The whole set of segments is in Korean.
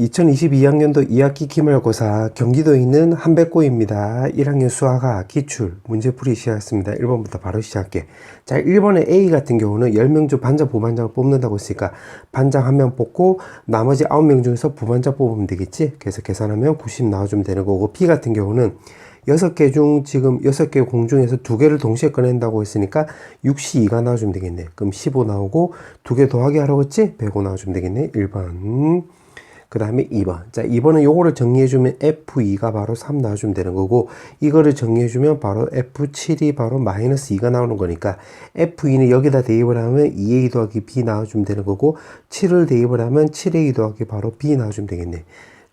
2022학년도 2학기 기말고사 경기도에 있는 한백고입니다. 1학년 수학학 기출 문제풀이 시작했습니다. 1번부터 바로 시작할게. 자, 1번의 A 같은 경우는 10명 중 반장, 부반장을 뽑는다고 했으니까 반장 1명 뽑고 나머지 9명 중에서 부반장 뽑으면 되겠지? 그래서 계산하면 90 나와주면 되는 거고, B 같은 경우는 6개 중 지금 6개 공중에서 2개를 동시에 꺼낸다고 했으니까 62가 나와주면 되겠네. 그럼 15 나오고 2개 더하기 하라고 했지? 105 나와주면 되겠네. 1번. 그 다음에 2번. 자, 2번은 요거를 정리해주면 F2가 바로 3 나와주면 되는 거고, 이거를 정리해주면 바로 F7이 바로 마이너스 2가 나오는 거니까, F2는 여기다 대입을 하면 2A 더하기 B 나와주면 되는 거고, 7을 대입을 하면 7A 더하기 바로 B 나와주면 되겠네.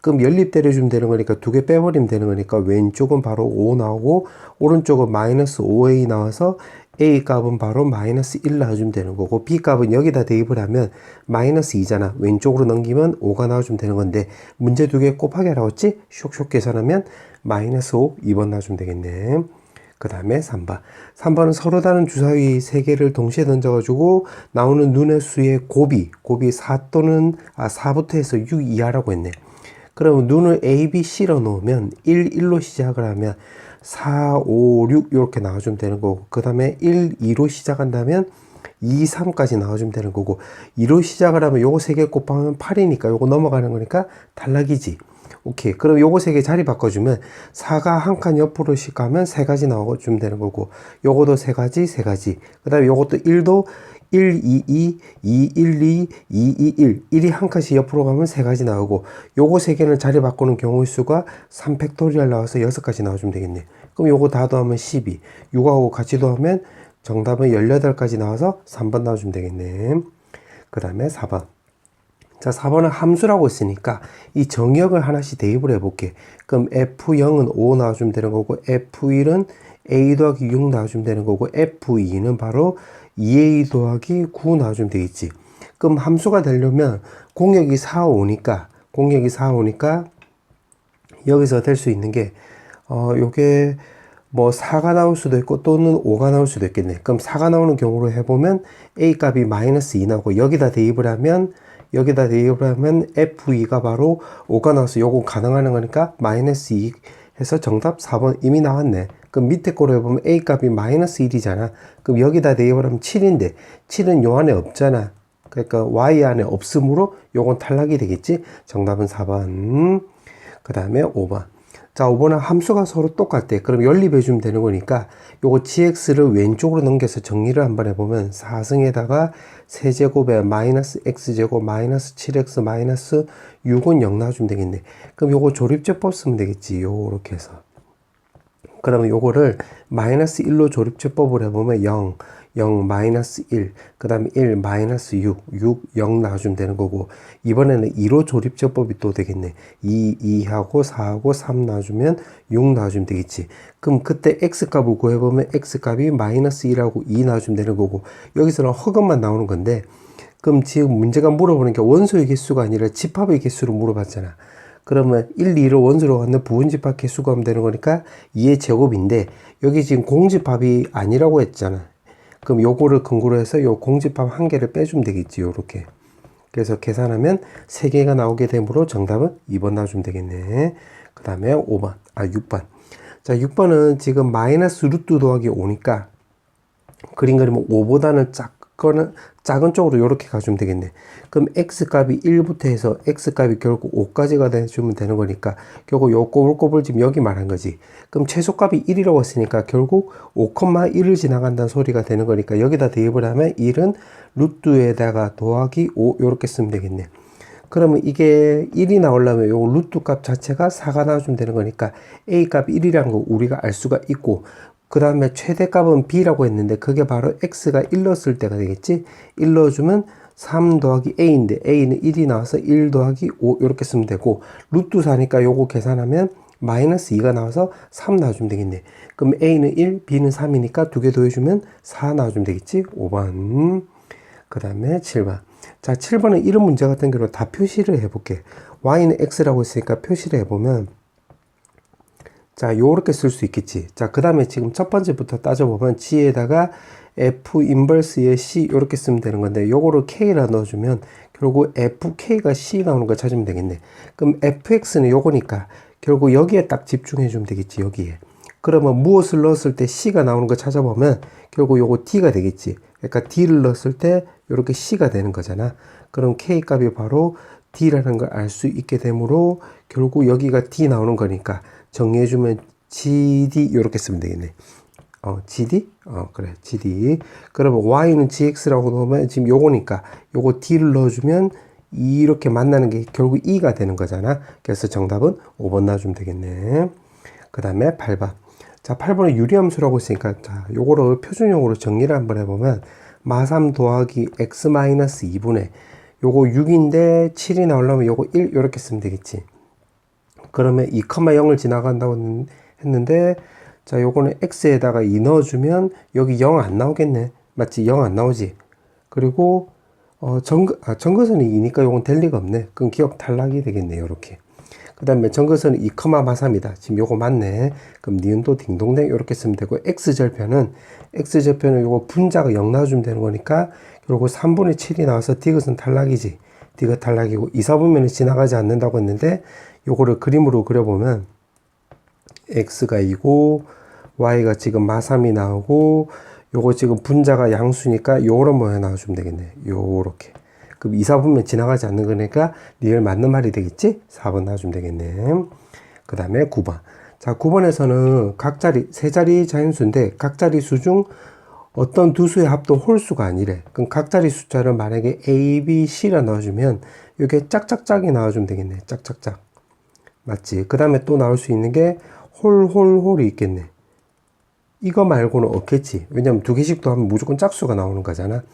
그럼 연립 때려주면 되는 거니까 2개 빼버리면 되는 거니까 왼쪽은 바로 5 나오고, 오른쪽은 마이너스 5A 나와서 A 값은 바로 마이너스 1 나와주면 되는 거고, B 값은 여기다 대입을 하면 마이너스 2잖아. 왼쪽으로 넘기면 5가 나와주면 되는 건데, 문제 2개 곱하기 하라고 했지? 쇽쇽 계산하면 마이너스 5, 2번 나와주면 되겠네. 그 다음에 3번. 3번은 서로 다른 주사위 3개를 동시에 던져가지고 나오는 눈의 수의 곱이 4 또는 4부터 해서 6 이하라고 했네. 그러면 눈을 A, B, C로 놓으면 1, 1로 시작을 하면 4, 5, 6 이렇게 나와주면 되는 거고, 그 다음에 1, 2로 시작한다면 2, 3까지 나와주면 되는 거고, 2로 시작을 하면 요거 3개 곱하면 8이니까 요거 넘어가는 거니까 탈락이지. 오케이. 그럼 요거 3개 자리 바꿔주면 4가 한 칸 옆으로씩 가면 3가지 나와주면 되는 거고, 요거도 3가지, 3가지. 그 다음에 요것도 1도 1, 2, 2, 2, 1, 2, 2, 2, 1. 1이 한 칸씩 옆으로 가면 3가지 나오고, 요거 3개는 자리 바꾸는 경우의 수가 3팩토리얼 나와서 6가지 나와주면 되겠네. 그럼 요거 다 더하면 12. 6하고 같이 더하면 정답은 18가지 나와서 3번 나와주면 되겠네. 그 다음에 4번. 자, 4번은 함수라고 했으니까 이 정역을 하나씩 대입을 해볼게. 그럼 F0은 5 나와주면 되는 거고, F1은 A 더하기 6 나와주면 되는 거고, F2는 바로 2A 더하기 9 나와주면 되겠지. 그럼 함수가 되려면 공역이 4, 5니까 여기서 될 수 있는 게 요게 뭐 4가 나올 수도 있고 또는 5가 나올 수도 있겠네. 그럼 4가 나오는 경우로 해보면 A 값이 마이너스 2 나오고, 여기다 대입을 하면 F2가 바로 5가 나와서 요거 가능하는 거니까 마이너스 2 해서 정답 4번 이미 나왔네. 그럼 밑에 거로 해보면 A 값이 마이너스 1이잖아. 그럼 여기다 대입을 하면 7인데 7은 요 안에 없잖아. 그러니까 Y 안에 없으므로 요건 탈락이 되겠지. 정답은 4번. 그 다음에 5번. 자, 5번은 함수가 서로 똑같대. 그럼 연립해주면 되는 거니까 요거 gx를 왼쪽으로 넘겨서 정리를 한번 해보면 4승에다가 세제곱에 마이너스 x제곱 마이너스 7x 마이너스 6은 0 나와주면 되겠네. 그럼 요거 조립제법 쓰면 되겠지. 요렇게 해서. 그러면 요거를 마이너스 1로 조립제법을 해보면 0, 0, 마이너스 1, 그 다음에 1, 마이너스 6, 0 나와주면 되는 거고, 이번에는 2로 조립제법이 또 되겠네. 2하고 4하고 3 나와주면 6 나와주면 되겠지. 그럼 그때 x값을 구해보면 x값이 마이너스 1하고 2 나와주면 되는 거고, 여기서는 허근만 나오는 건데, 그럼 지금 문제가 물어보는 게 원소의 개수가 아니라 집합의 개수를 물어봤잖아. 그러면 1, 2를 원소로 갖는 부분집합 개수 구하면 되는 거니까 2의 제곱인데, 여기 지금 공집합이 아니라고 했잖아. 그럼 요거를 근거로 해서 요 공집합 한 개를 빼주면 되겠지. 요렇게. 그래서 계산하면 3개가 나오게 되므로 정답은 2번 나와주면 되겠네. 그 다음에 6번. 자, 6번은 지금 마이너스 루트 더하기 5니까 그림 그리면 5보다는 작은 쪽으로 이렇게 가주면 되겠네. 그럼 x값이 1부터 해서 x값이 결국 5까지가 돼주면 되는 거니까 결국 요 꼬불꼬불 지금 여기 말한 거지. 그럼 최소값이 1이라고 했으니까 결국 5,1을 지나간다는 소리가 되는 거니까 여기다 대입을 하면 1은 루트에다가 더하기 5 이렇게 쓰면 되겠네. 그러면 이게 1이 나오려면 요 루트 값 자체가 4가 나와주면 되는 거니까 a 값 1이라는 거 우리가 알 수가 있고, 그 다음에 최대값은 b라고 했는데 그게 바로 x가 1 넣었을 때가 되겠지. 1 넣어주면 3 더하기 a인데 a는 1이 나와서 1 더하기 5 이렇게 쓰면 되고, 루트 4니까 요거 계산하면 마이너스 2가 나와서 3 나와주면 되겠네. 그럼 a는 1, b는 3이니까 2개 더해주면 4 나와주면 되겠지. 5번. 그 다음에 7번. 자, 7번은 이런 문제 같은 경우는 다 표시를 해볼게. y는 x라고 했으니까 표시를 해보면, 자, 요렇게 쓸 수 있겠지. 자, 그 다음에 지금 첫 번째부터 따져보면 g에다가 f 인버스의 c 요렇게 쓰면 되는 건데, 요거를 k라 넣어주면 결국 fk가 c 나오는 거 찾으면 되겠네. 그럼 fx는 요거니까 결국 여기에 딱 집중해 주면 되겠지, 여기에. 그러면 무엇을 넣었을 때 c가 나오는 거 찾아보면 결국 요거 d가 되겠지. 그러니까 d를 넣었을 때 요렇게 c가 되는 거잖아. 그럼 k 값이 바로 d라는 걸 알 수 있게 되므로 결국 여기가 d 나오는 거니까 정리해주면 gd 요렇게 쓰면 되겠네. gd? 그래, gd. 그러면 y는 gx라고 넣으면 지금 요거니까 요거 d를 넣어주면 이렇게 만나는 게 결국 2가 되는 거잖아. 그래서 정답은 5번 넣어주면 되겠네. 그 다음에 8번. 자, 8번은 유리함수라고 했으니까, 자, 요거를 표준용어로 정리를 한번 해보면, 마3 더하기 x-2분의, 요거 6인데 7이 나오려면 요거 1, 요렇게 쓰면 되겠지. 그러면 2,0을 지나간다고 했는데, 자, 요거는 x에다가 2 넣어주면, 여기 0 안 나오겠네. 맞지? 0 안 나오지? 그리고, 정거선이 2니까 요건 될 리가 없네. 그럼 기억 탈락이 되겠네, 요렇게. 그 다음에 정거선은 2,3이다. 지금 요거 맞네. 그럼 니은도 딩동댕 이렇게 쓰면 되고, x절편은 요거 분자가 0 나와주면 되는 거니까, 그리고 3분의 7이 나와서 디귿은 탈락이지. 디귿 탈락이고, 2, 4분면은 지나가지 않는다고 했는데, 요거를 그림으로 그려보면, x가 2고, y가 지금 마3이 나오고, 요거 지금 분자가 양수니까 요런 모양 나와주면 되겠네. 요렇게. 그럼 2, 4분면 지나가지 않는 거니까 리얼 맞는 말이 되겠지? 4번 놔주면 되겠네. 그 다음에 9번. 자, 9번에서는 세 자리 자연수인데 각 자리 수 중 어떤 두 수의 합도 홀수가 아니래. 그럼 각 자리 숫자를 만약에 A, B, C라 넣어주면 이게 짝짝짝이 나와주면 되겠네. 짝짝짝. 맞지? 그 다음에 또 나올 수 있는 게 홀이 있겠네. 이거 말고는 없겠지. 왜냐면 두 개씩 더 하면 무조건 짝수가 나오는 거잖아.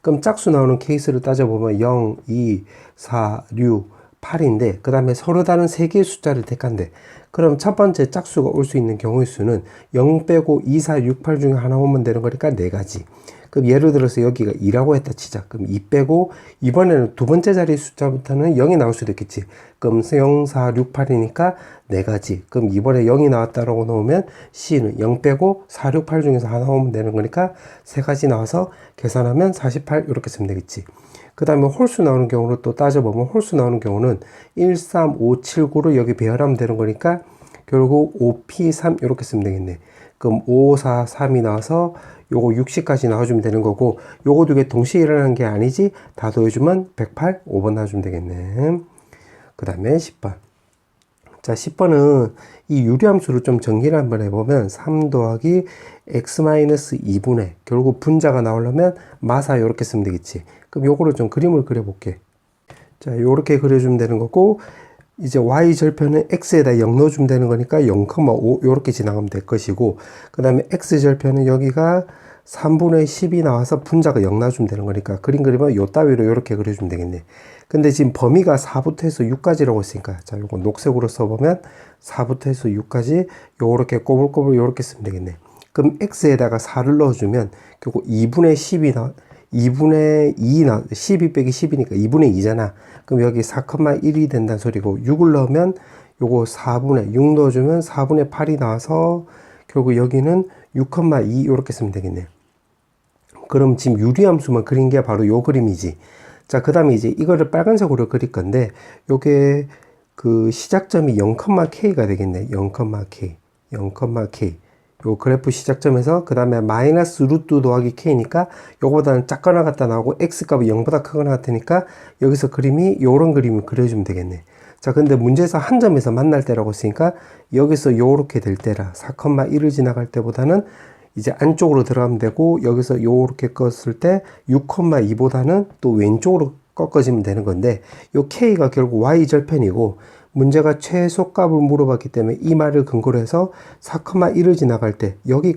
그럼 짝수 나오는 케이스를 따져보면 0, 2, 4, 6, 8인데 그 다음에 서로 다른 세 개의 숫자를 택한대. 그럼 첫 번째 짝수가 올 수 있는 경우의 수는 0 빼고 2, 4, 6, 8 중에 하나 오면 되는 거니까 4가지. 그럼 예를 들어서 여기가 2라고 했다 치자. 그럼 2 빼고 이번에는 두 번째 자리 숫자부터는 0이 나올 수도 있겠지. 그럼 0, 4, 6, 8이니까 4가지. 그럼 이번에 0이 나왔다라고 놓으면 C는 0 빼고 4, 6, 8 중에서 하나 오면 되는 거니까 3가지 나와서 계산하면 48 이렇게 쓰면 되겠지. 그 다음에 홀수 나오는 경우를 또 따져보면 홀수 나오는 경우는 1, 3, 5, 7, 9로 여기 배열하면 되는 거니까 결국 5P3 이렇게 쓰면 되겠네. 그럼 5, 4, 3이 나와서 요거 60까지 나와주면 되는 거고 요거 두 개 동시에 일어나는 게 아니지 다 더해주면 108, 5번 나와주면 되겠네. 그 다음에 10번. 자, 10번은 이 유리함수를 좀 정리를 한번 해보면 3 더하기 x-2분의 결국 분자가 나오려면 마사 요렇게 쓰면 되겠지. 그럼 요거를 좀 그림을 그려볼게. 자, 요렇게 그려주면 되는 거고 이제 y절편은 x에다 0 넣어주면 되는 거니까 0,5 요렇게 지나가면 될 것이고 그 다음에 x절편은 여기가 3분의 10이 나와서 분자가 0 나와주면 되는 거니까 그림 그리면 요 따위로 요렇게 그려주면 되겠네. 근데 지금 범위가 4부터 해서 6까지라고 했으니까 자 요거 녹색으로 써보면 4부터 해서 6까지 요렇게 꼬불꼬불 요렇게 쓰면 되겠네. 그럼 x에다가 4를 넣어주면 결국 2분의 10이 12 빼기 10이니까 2분의 2잖아. 그럼 여기 4,1이 된다는 소리고 6을 넣으면 요거 6 넣어주면 4분의 8이 나와서 결국 여기는 6,2 요렇게 쓰면 되겠네. 그럼 지금 유리함수만 그린 게 바로 요 그림이지. 자, 그 다음에 이제 이거를 빨간색으로 그릴 건데 요게 그 시작점이 0,k가 되겠네. 0,k. 요 그래프 시작점에서 그 다음에 마이너스 루트 더하기 k니까 요거보다는 작거나 같다 나오고 x값이 0보다 크거나 같으니까 여기서 그림이 요런 그림을 그려주면 되겠네. 자, 근데 문제에서 한 점에서 만날 때라고 했으니까 여기서 요렇게 될 때라 4,1을 지나갈 때보다는 이제 안쪽으로 들어가면 되고 여기서 요렇게 껐을 때 6,2보다는 또 왼쪽으로 꺾어지면 되는 건데 요 k가 결국 y절편이고 문제가 최소값을 물어봤기 때문에 이 말을 근거로 해서 4,1을 지나갈 때 여기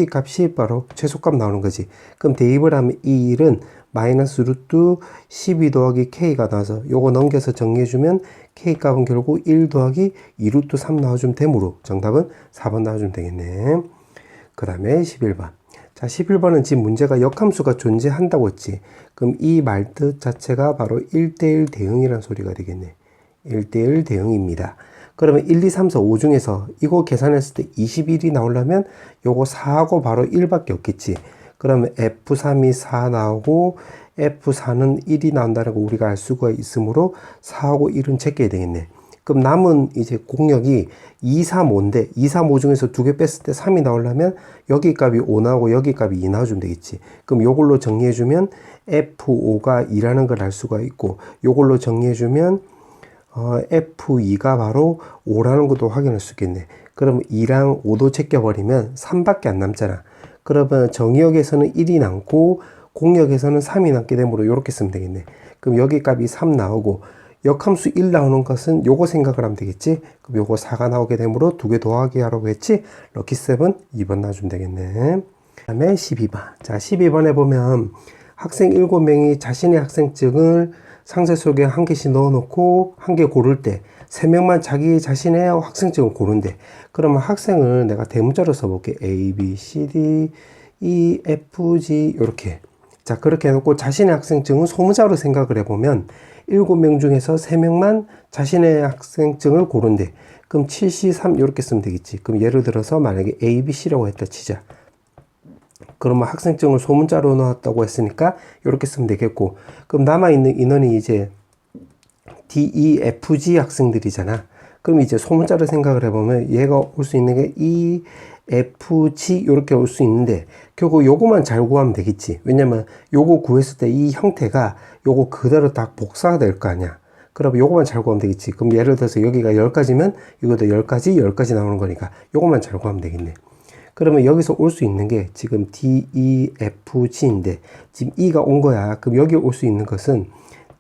값이 바로 최소값 나오는 거지. 그럼 대입을 하면 이 1은 마이너스 루트 12 더하기 k가 나와서 요거 넘겨서 정리해주면 k값은 결국 1 더하기 2 루트 3 나와주면 되므로 정답은 4번 나와주면 되겠네. 그 다음에 11번. 자, 11번은 지금 문제가 역함수가 존재한다고 했지. 그럼 이 말뜻 자체가 바로 1대1 대응이라는 소리가 되겠네. 1대1 대응입니다. 그러면 1, 2, 3, 4, 5 중에서 이거 계산했을 때 21이 나오려면 요거 4하고 바로 1밖에 없겠지. 그러면 F3이 4 나오고 F4는 1이 나온다는 거 우리가 알 수가 있으므로 4하고 1은 제껴야 되겠네. 그럼 남은 이제 공역이 2, 3, 5인데 2, 3, 5 중에서 두 개 뺐을 때 3이 나오려면 여기 값이 5 나오고 여기 값이 2 나와주면 되겠지. 그럼 요걸로 정리해주면 F5가 2라는 걸 알 수가 있고 요걸로 정리해주면 F2가 바로 5라는 것도 확인할 수 있겠네. 그럼 2랑 5도 제껴버리면 3밖에 안 남잖아. 그러면 정의역에서는 1이 남고 공역에서는 3이 남게 되므로 이렇게 쓰면 되겠네. 그럼 여기 값이 3 나오고 역함수 1 나오는 것은 요거 생각을 하면 되겠지. 그럼 요거 4가 나오게 되므로 두 개 더하기 하라고 했지. 럭키 7 2번 놔주면 되겠네. 그 다음에 12번. 자, 12번에 보면 학생 7명이 자신의 학생증을 상자 속에 한 개씩 넣어놓고 한 개 고를 때 3명만 자기 자신의 학생증을 고른대. 그러면 학생을 내가 대문자로 써볼게. A, B, C, D, E, F, G 이렇게. 자, 그렇게 해놓고 자신의 학생증은 소문자로 생각을 해보면 7명 중에서 3명만 자신의 학생증을 고른대. 그럼 7, C, 3 이렇게 쓰면 되겠지. 그럼 예를 들어서 만약에 A, B, C라고 했다 치자. 그러면 학생증을 소문자로 넣었다고 했으니까 이렇게 쓰면 되겠고, 그럼 남아있는 인원이 이제 D, E, F, G 학생들이잖아. 그럼 이제 소문자로 생각을 해보면 얘가 올 수 있는 게 E, F, G 이렇게 올 수 있는데 결국 요거만 잘 구하면 되겠지. 왜냐면 요거 구했을 때 이 형태가 요거 그대로 딱 복사가 될 거 아니야. 그럼 요거만 잘 구하면 되겠지. 그럼 예를 들어서 여기가 10가지면 이것도 10가지, 10가지 나오는 거니까 요거만 잘 구하면 되겠네. 그러면 여기서 올 수 있는 게 지금 D, E, F, G인데 지금 E가 온 거야. 그럼 여기 올 수 있는 것은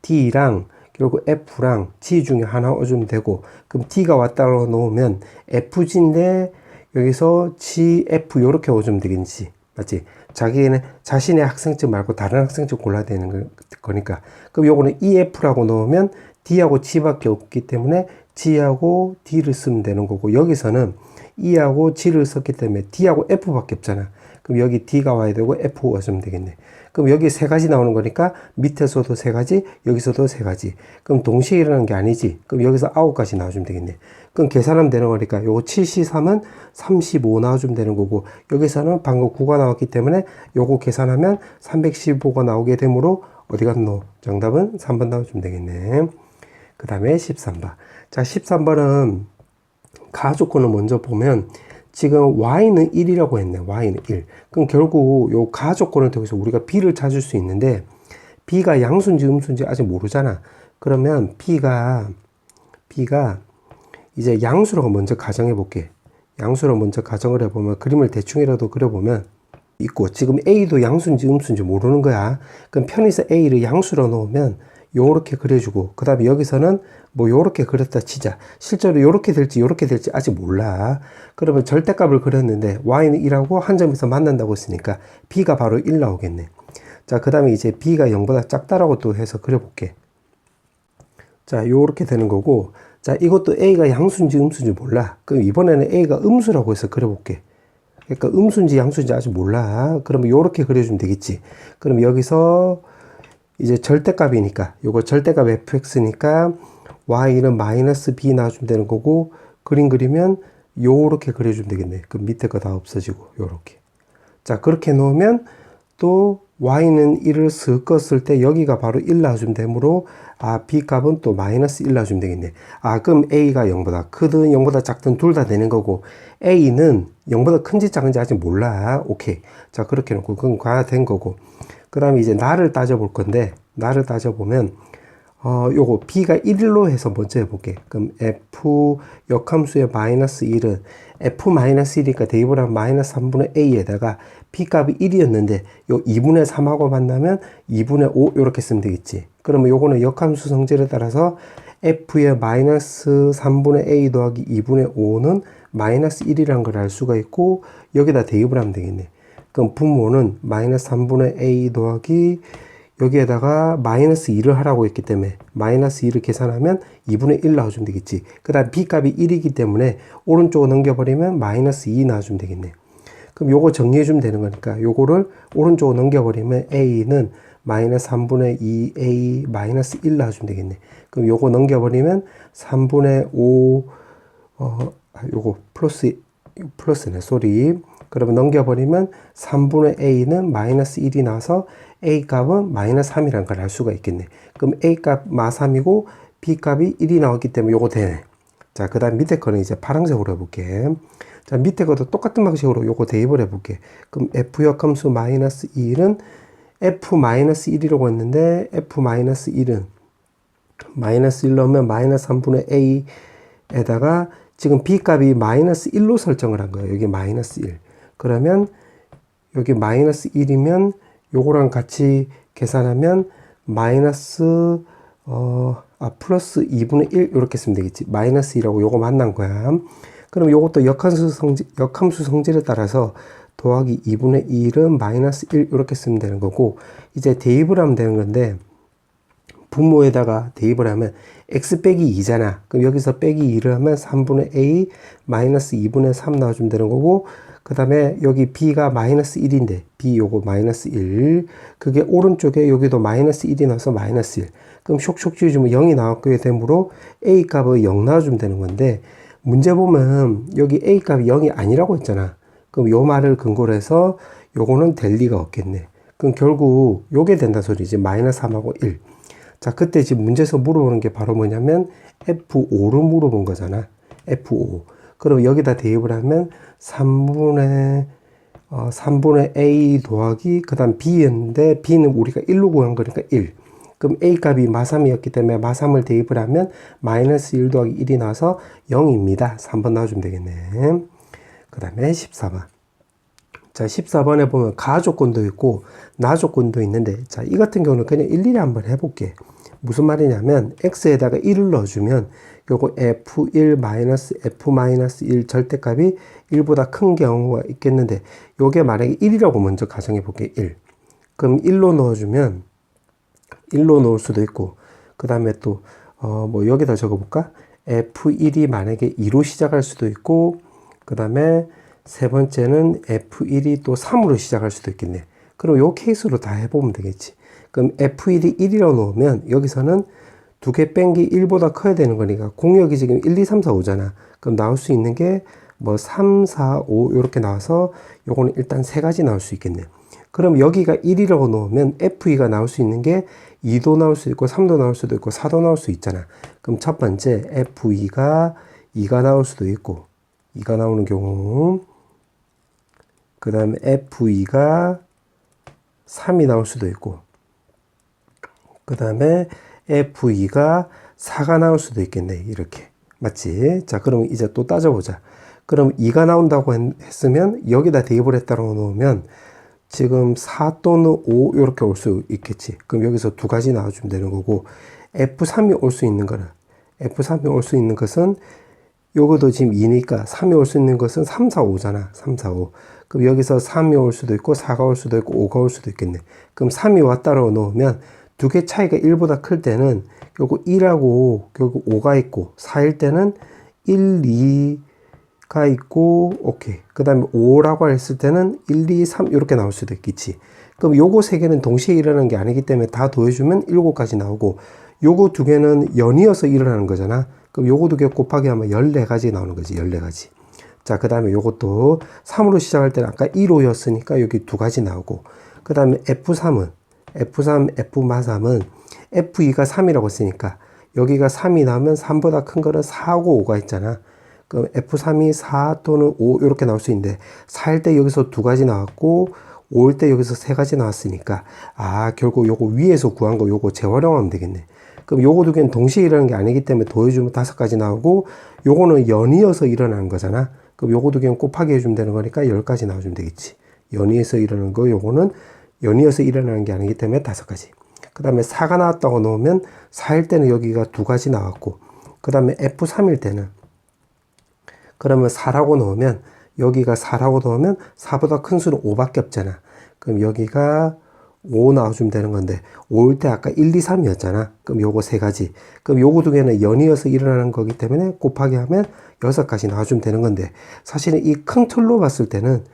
D랑 결국 F랑 G 중에 하나 오주면 되고, 그럼 D가 왔다고 놓으면 FG인데 여기서 G, F 요렇게 오주면 되겠지. 맞지? 자신의 학생증 말고 다른 학생증 골라야 되는 거니까. 그럼 요거는 EF라고 넣으면 D하고 G밖에 없기 때문에 G하고 D를 쓰면 되는 거고, 여기서는 E하고 G를 썼기 때문에 D하고 F밖에 없잖아. 그럼 여기 D가 와야 되고 F가 왔으면 되겠네. 그럼 여기 3가지 나오는 거니까 밑에서도 3가지, 여기서도 3가지. 그럼 동시에 일어나는 게 아니지. 그럼 여기서 9가지 나와주면 되겠네. 그럼 계산하면 되는 거니까 요거 7C3은 35 나와주면 되는 거고, 여기서는 방금 9가 나왔기 때문에 요거 계산하면 315가 나오게 되므로 어디 갔노? 정답은 3번 나와주면 되겠네. 그 다음에 13번. 자, 13번은 가조건을 먼저 보면 지금 y는 1이라고 했네. y는 1. 그럼 결국 요 가조건을 통해서 우리가 b를 찾을 수 있는데 b가 양수인지 음수인지 아직 모르잖아. 그러면 b가 이제 양수로 먼저 가정해 볼게. 양수로 먼저 가정을 해보면 그림을 대충이라도 그려보면 있고, 지금 a도 양수인지 음수인지 모르는 거야. 그럼 편에서 a를 양수로 놓으면 요렇게 그려주고, 그 다음에 여기서는 뭐 요렇게 그렸다 치자. 실제로 요렇게 될지 아직 몰라. 그러면 절대값을 그렸는데 y는 1하고 한 점에서 만난다고 했으니까 b가 바로 1 나오겠네. 자, 그 다음에 이제 b가 0보다 작다라고 또 해서 그려볼게. 자, 요렇게 되는 거고, 자, 이것도 a가 양수인지 음수인지 몰라. 그럼 이번에는 a가 음수라고 해서 그려볼게. 그러니까 음수인지 양수인지 아직 몰라. 그러면 요렇게 그려주면 되겠지. 그럼 여기서 이제 절대값이니까 요거 절대값 fx니까 y는 마이너스 b 나와주면 되는 거고, 그림 그리면 요렇게 그려주면 되겠네. 그럼 밑에 거 다 없어지고 요렇게. 자, 그렇게 놓으면 또 y는 1을 섞었을 때 여기가 바로 1 나와주면 되므로 b 값은 또 마이너스 1 나와주면 되겠네. 그럼 a가 0보다 크든 0보다 작든 둘 다 되는 거고, a는 0보다 큰지 작은지 아직 몰라. 오케이. 자, 그렇게 놓고 그건 다 된 거고, 그 다음에 이제 나를 따져볼 건데, 나를 따져보면 요거 b가 1로 해서 먼저 해볼게. 그럼 f 역함수의 마이너스 1은 f 마이너스 1이니까 대입을 하면 마이너스 3분의 a에다가 b 값이 1이었는데 요 2분의 3하고 만나면 2분의 5 이렇게 쓰면 되겠지. 그러면 요거는 역함수 성질에 따라서 f의 마이너스 3분의 a 더하기 2분의 5는 마이너스 1이라는 걸 알 수가 있고, 여기다 대입을 하면 되겠네. 그럼 분모는 마이너스 3분의 a 더하기 여기에다가 마이너스 2를 하라고 했기 때문에 마이너스 2를 계산하면 2분의 1 나와주면 되겠지. 그 다음 b값이 1이기 때문에 오른쪽으로 넘겨버리면 마이너스 2 나와주면 되겠네. 그럼 요거 정리해주면 되는 거니까 요거를 오른쪽으로 넘겨버리면 a는 마이너스 3분의 2a 마이너스 1 나와주면 되겠네. 그럼 요거 넘겨버리면 3분의 5 요거 플러스네, 쏘리. 그러면 넘겨버리면 3분의 a는 마이너스 1이 나와서 a 값은 마이너스 3이라는 걸 알 수가 있겠네. 그럼 a 값 마3이고 b 값이 1이 나왔기 때문에 요거 되네. 자, 그 다음 밑에 거는 이제 파란색으로 해볼게. 자, 밑에 것도 똑같은 방식으로 요거 대입을 해볼게. 그럼 f 역함수 마이너스 1은 f-1이라고 했는데 f-1은 마이너스 1 넣으면 마이너스 3분의 a에다가 지금 b 값이 마이너스 1로 설정을 한 거예요. 여기 마이너스 1. 그러면 여기 마이너스 1이면 요거랑 같이 계산하면 마이너스 플러스 2분의 1 이렇게 쓰면 되겠지. 마이너스 1하고 요거 만난 거야. 그럼 요것도 역함수 성질에 따라서 더하기 2분의 1은 마이너스 1 이렇게 쓰면 되는 거고, 이제 대입을 하면 되는 건데 분모에다가 대입을 하면 x 빼기 2잖아. 그럼 여기서 빼기 2를 하면 3분의 a 마이너스 2분의 3 나와주면 되는 거고, 그 다음에 여기 b가 마이너스 1인데 b 요거 마이너스 1, 그게 오른쪽에 여기도 마이너스 1이 나와서 마이너스 1. 그럼 쇽쇽 지워주면 0이 나왔게 되므로 a 값을 0 나와주면 되는 건데, 문제 보면 여기 a 값이 0이 아니라고 했잖아. 그럼 요 말을 근거로 해서 요거는 될 리가 없겠네. 그럼 결국 요게 된다 소리지. 마이너스 3하고 1. 자, 그때 지금 문제에서 물어보는 게 바로 뭐냐면 F5를 물어본 거잖아. F5. 그럼 여기다 대입을 하면 3분의 A 더하기 그 다음 B였는데 B는 우리가 1로 구한 거니까 1. 그럼 A 값이 마3이었기 때문에 마3을 대입을 하면 마이너스 1 더하기 1이 나와서 0입니다. 3번 나와주면 되겠네. 그 다음에 14번. 자, 14번에 보면 가 조건도 있고 나 조건도 있는데, 자, 이 같은 경우는 그냥 일일이 한번 해볼게. 무슨 말이냐면 x에다가 1을 넣어주면 요거 f1-f-1 절대값이 1보다 큰 경우가 있겠는데, 요게 만약에 1이라고 먼저 가정해 볼게. 1. 그럼 1로 넣어주면 1로 넣을 수도 있고, 그 다음에 또 뭐 여기다 적어볼까? f1이 만약에 2로 시작할 수도 있고, 그 다음에 세 번째는 F1이 또 3으로 시작할 수도 있겠네. 그럼 요 케이스로 다 해보면 되겠지. 그럼 F1이 1이라고 놓으면 여기서는 두 개 뺀 게 1보다 커야 되는 거니까 공역이 지금 1, 2, 3, 4, 5잖아. 그럼 나올 수 있는 게 뭐 3, 4, 5 이렇게 나와서 요거는 일단 세 가지 나올 수 있겠네. 그럼 여기가 1이라고 놓으면 F2가 나올 수 있는 게 2도 나올 수 있고 3도 나올 수도 있고 4도 나올 수 있잖아. 그럼 첫 번째 F2가 2가 나올 수도 있고, 2가 나오는 경우, 그 다음에 F2가 3이 나올 수도 있고, 그 다음에 F2가 4가 나올 수도 있겠네. 이렇게. 맞지? 자, 그럼 이제 또 따져보자. 그럼 2가 나온다고 했으면 여기다 대입을 했다고 놓으면 지금 4 또는 5 이렇게 올 수 있겠지. 그럼 여기서 두 가지 나와주면 되는 거고, F3이 올 수 있는 거는, F3이 올 수 있는 것은 요거도 지금 2니까 3이 올 수 있는 것은 3, 4, 5잖아. 3, 4, 5. 그럼 여기서 3이 올 수도 있고 4가 올 수도 있고 5가 올 수도 있겠네. 그럼 3이 왔다라고 놓으면 두 개 차이가 1보다 클 때는 요거 1하고 요거 5가 있고, 4일 때는 1, 2가 있고, 오케이. 그 다음에 5라고 했을 때는 1, 2, 3 이렇게 나올 수도 있겠지. 그럼 요거 세 개는 동시에 일어나는 게 아니기 때문에 다 더해주면 7가지 나오고, 요거 두 개는 연이어서 일어나는 거잖아. 그럼 요거 두 개 곱하기 하면 14가지 나오는 거지. 14가지. 자, 그 다음에 요것도 3으로 시작할 때는 아까 1호였으니까 여기 두 가지 나오고, 그 다음에 F3은 F3은 F2가 3이라고 했으니까 여기가 3이 나오면 3보다 큰 거는 4하고 5가 있잖아. 그럼 F3이 4 또는 5 이렇게 나올 수 있는데, 4일 때 여기서 두 가지 나왔고 5일 때 여기서 세 가지 나왔으니까, 아, 결국 요거 위에서 구한 거 요거 재활용하면 되겠네. 그럼 요거 두 개는 동시에 일어나는 게 아니기 때문에 더해주면 5가지 나오고, 요거는 연이어서 일어나는 거잖아. 그럼 요거 두 개는 곱하기 해주면 되는 거니까 10가지 나와주면 되겠지. 연이어서 일어나는 거, 요거는 연이어서 일어나는 게 아니기 때문에 5가지. 그 다음에 4가 나왔다고 놓으면 4일 때는 여기가 두 가지 나왔고, 그 다음에 F3일 때는 그러면 4라고 넣으면 여기가 4라고 넣으면 4보다 큰 수는 5밖에 없잖아. 그럼 여기가 5 나와주면 되는 건데, 5일 때 아까 1, 2, 3이었잖아. 그럼 요거 세 가지. 그럼 요거 두 개는 연이어서 일어나는 거기 때문에 곱하기 하면 6가지 나와주면 되는 건데, 사실은 이 큰 틀로 봤을 때는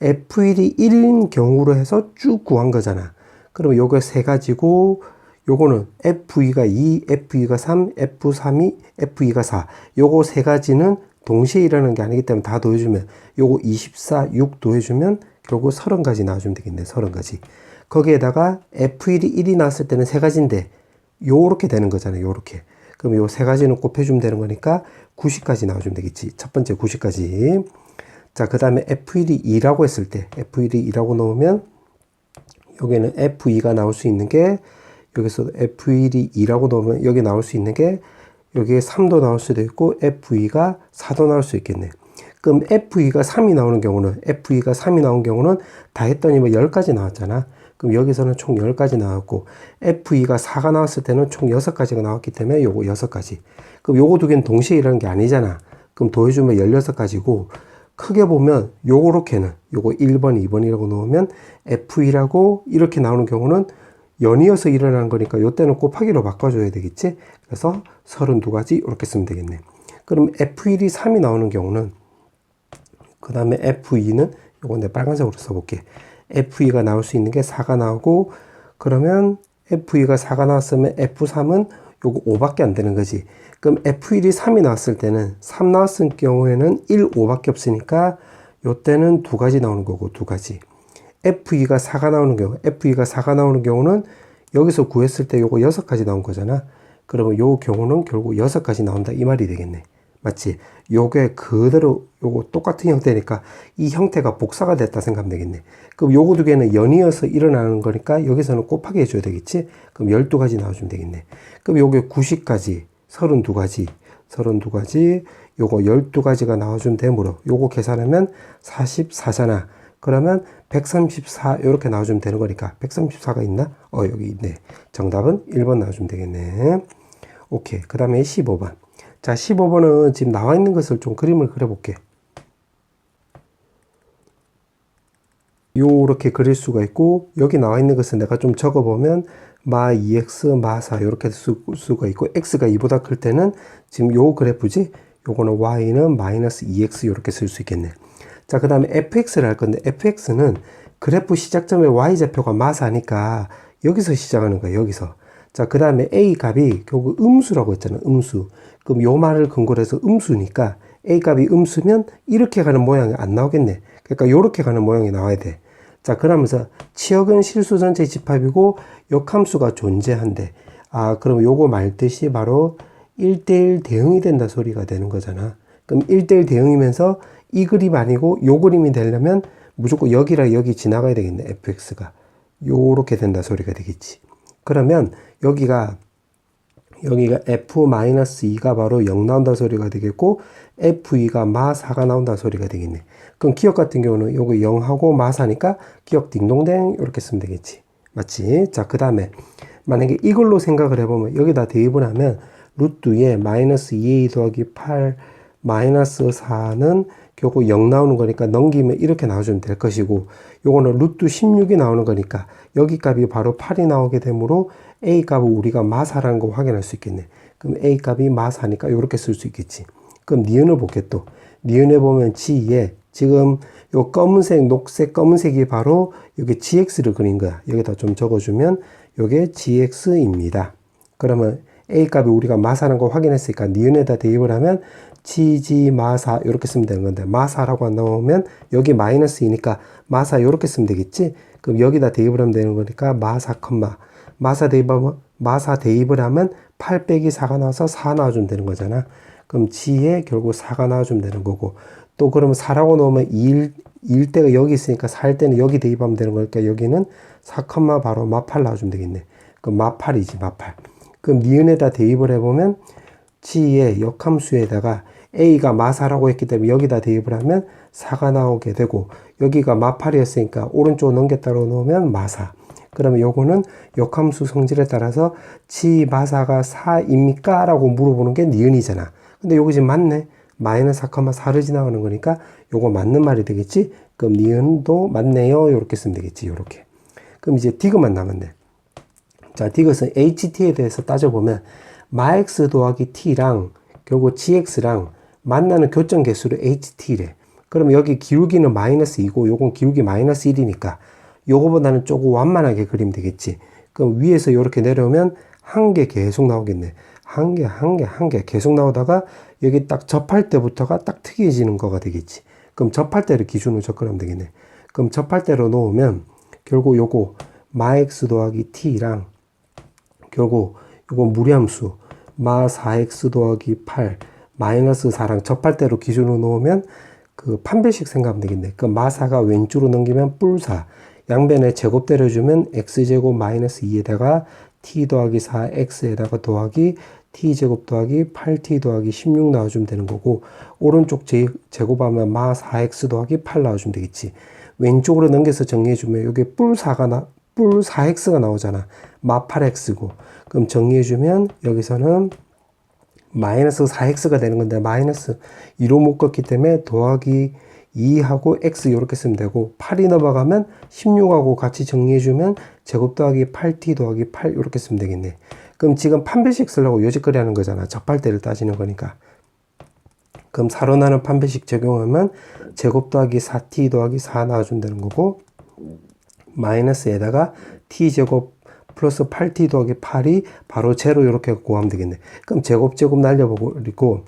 F1이 1인 경우로 해서 쭉 구한 거잖아. 그럼 요거 세 가지고, 요거는 F2가 2, F2가 3, F3이, F2가 4. 요거 세 가지는 동시에 일어나는 게 아니기 때문에 다 더해주면 요거 24, 6 더해주면 결국 30가지 나와주면 되겠네. 30가지. 거기에다가 F1이 1이 나왔을 때는 3가지인데 요렇게 되는 거잖아요. 요렇게. 그럼 요 3가지는 곱해주면 되는 거니까 90까지 나와주면 되겠지. 첫 번째 90까지. 자, 그 다음에 F1이 2라고 했을 때 F1이 2라고 넣으면 여기는 F2가 나올 수 있는 게 여기서 F1이 2라고 넣으면 여기 나올 수 있는 게 여기에 3도 나올 수도 있고 F2가 4도 나올 수 있겠네. 그럼 F2가 3이 나오는 경우는 F2가 3이 나온 경우는 다 했더니 뭐 10가지 나왔잖아. 그럼 여기서는 총 10가지 나왔고 F2가 4가 나왔을 때는 총 6가지가 나왔기 때문에 요거 6가지. 그럼 요거 두 개는 동시에 일어나는 게 아니잖아. 그럼 더해주면 16가지고 크게 보면 요렇게는 요거 1번, 2번이라고 놓으면 F2라고 이렇게 나오는 경우는 연이어서 일어나는 거니까 요때는 곱하기로 바꿔줘야 되겠지. 그래서 32가지 이렇게 쓰면 되겠네. 그럼 F1이 3이 나오는 경우는 그 다음에 F2는 요거 내 빨간색으로 써볼게. F2가 나올 수 있는 게 4가 나오고 그러면 F2가 4가 나왔으면 F3은 요거 5밖에 안 되는 거지. 그럼 F1이 3이 나왔을 때는 3 나왔을 경우에는 1, 5밖에 없으니까 요때는 2가지 나오는 거고 2가지. F2가 4가 나오는 경우, F2가 4가 나오는 경우는 여기서 구했을 때 요거 6가지 나온 거잖아. 그러면 요 경우는 결국 6가지 나온다 이 말이 되겠네. 맞지? 요게 그대로 요거 똑같은 형태니까 이 형태가 복사가 됐다 생각하면 되겠네. 그럼 요거 두 개는 연이어서 일어나는 거니까 여기서는 곱하기 해줘야 되겠지? 그럼 12가지 나와주면 되겠네. 그럼 요게 90가지, 32가지, 32가지, 요거 12가지가 나와주면 되므로 요거 계산하면 44잖아. 그러면 134 이렇게 나와주면 되는 거니까 134가 있나? 여기 있네. 정답은 1번 나와주면 되겠네. 오케이. 그 다음에 15번. 자, 15번은 지금 나와 있는 것을 좀 그림을 그려볼게. 요렇게 그릴 수가 있고 여기 나와 있는 것은 내가 좀 적어보면 마 2x, 마 4 이렇게 쓸 수가 있고 x가 2보다 클 때는 지금 요 그래프지? 요거는 y는 마이너스 2x 이렇게 쓸 수 있겠네. 자, 그 다음에 fx를 할 건데 fx는 그래프 시작점에 y좌표가 마 4니까 여기서 시작하는 거야. 여기서. 자, 그 다음에 a 값이 결국 음수라고 했잖아. 음수. 그럼 요 말을 근거로 해서 음수니까 a 값이 음수면 이렇게 가는 모양이 안 나오겠네. 그러니까 요렇게 가는 모양이 나와야 돼. 자, 그러면서 치역은 실수 전체 집합이고 역함수가 존재한대. 아, 그럼 요거 말뜻이 바로 1대1 대응이 된다 소리가 되는 거잖아. 그럼 1대1 대응이면서 이 그림 아니고 요 그림이 되려면 무조건 여기랑 여기 지나가야 되겠네. fx가. 요렇게 된다 소리가 되겠지. 그러면 여기가 f-2가 바로 0 나온다 소리가 되겠고 f2가 마 4가 나온다 소리가 되겠네. 그럼 기억 같은 경우는 요거 0하고 마 4니까 기억 딩동댕 이렇게 쓰면 되겠지. 맞지? 자, 그 다음에 만약에 이걸로 생각을 해보면 여기다 대입을 하면 루트에 마이너스 2a 더하기 8 마이너스 4는 결국 0 나오는 거니까 넘기면 이렇게 나와주면 될 것이고 요거는 루트 16이 나오는 거니까 여기 값이 바로 8이 나오게 되므로 a 값을 우리가 마 4라는 거 확인할 수 있겠네. 그럼 a 값이 마 4니까 이렇게 쓸 수 있겠지. 그럼 니은을 볼게 또. 니은에 보면 g에 지금 요 검은색, 녹색, 검은색이 바로 여기 gx를 그린 거야. 여기다 좀 적어주면 요게 gx입니다. 그러면 a 값이 우리가 마 4라는 거 확인했으니까 니은에다 대입을 하면 gg 마사 이렇게 쓰면 되는 건데 마사라고 안 나오면 여기 마이너스 2니까 마사 이렇게 쓰면 되겠지. 그럼 여기다 대입을 하면 되는 거니까 마사 컴마 마사 대입을 하면 8 빼기 4가 나와서 4 나와주면 되는 거잖아. 그럼 g에 결국 4가 나와주면 되는 거고 또 그러면 4라고 넣으면 2일 때가 여기 있으니까 4일 때는 여기 대입하면 되는 거니까 여기는 4 컴마 바로 마8 나와주면 되겠네. 그럼 마8이지 마8. 그럼 니은에다 대입을 해보면 g의 역함수에다가 a가 마4라고 했기 때문에 여기다 대입을 하면 4가 나오게 되고 여기가 마8이었으니까 오른쪽으로 넘겼다고 놓으면 마4. 그러면 요거는 역함수 성질에 따라서 g 마4가 4입니까? 라고 물어보는 게 니은이잖아. 근데 요거 지금 맞네. 마이너스 4,4를 지나가는 거니까 요거 맞는 말이 되겠지? 그럼 니은도 맞네요. 요렇게 쓰면 되겠지. 요렇게. 그럼 이제 디귿만 남았네. 자, 디귿은 ht에 대해서 따져보면 마x 더하기 t랑 결국 gx랑 만나는 교점 개수를 ht래. 그러면 여기 기울기는 마이너스 2고 요건 기울기 마이너스 1이니까 요거보다는 조금 완만하게 그리면 되겠지. 그럼 위에서 이렇게 내려오면 한 개 계속 나오겠네. 한 개 계속 나오다가 여기 딱 접할 때부터가 딱 특이해지는 거가 되겠지. 그럼 접할 때를 기준으로 접근하면 되겠네. 그럼 접할 때로 놓으면 결국 요거 마x 더하기 t랑 결국 요거 무리함수 마 4x 더하기 8 마이너스 4랑 접할 때로 기준으로 놓으면 그 판별식 생각하면 되겠네. 그 마4가 왼쪽으로 넘기면 뿔4 양변에 제곱 때려주면 x제곱 마이너스 2에다가 t 더하기 4x에다가 더하기 t제곱 더하기 8t 더하기 16 나와주면 되는 거고 오른쪽 제곱하면 마 4x 더하기 8 나와주면 되겠지. 왼쪽으로 넘겨서 정리해주면 여기 뿔 4x가 나오잖아. 마 8x고 그럼 정리해주면 여기서는 마이너스 4x가 되는 건데 마이너스 2로 묶었기 때문에 더하기 2하고 x 이렇게 쓰면 되고 8이 넘어가면 16하고 같이 정리해주면 제곱 더하기 8t 더하기 8 이렇게 쓰면 되겠네. 그럼 지금 판별식 쓰려고 요지거리 하는 거잖아. 접할 때를 따지는 거니까. 그럼 4로 나는 판별식 적용하면 제곱 더하기 4t 더하기 4 나와주면 되는 거고 마이너스에다가 t제곱 플러스 8t 더하기 8이 바로 제로 이렇게 구하면 되겠네. 그럼 제곱 날려버리고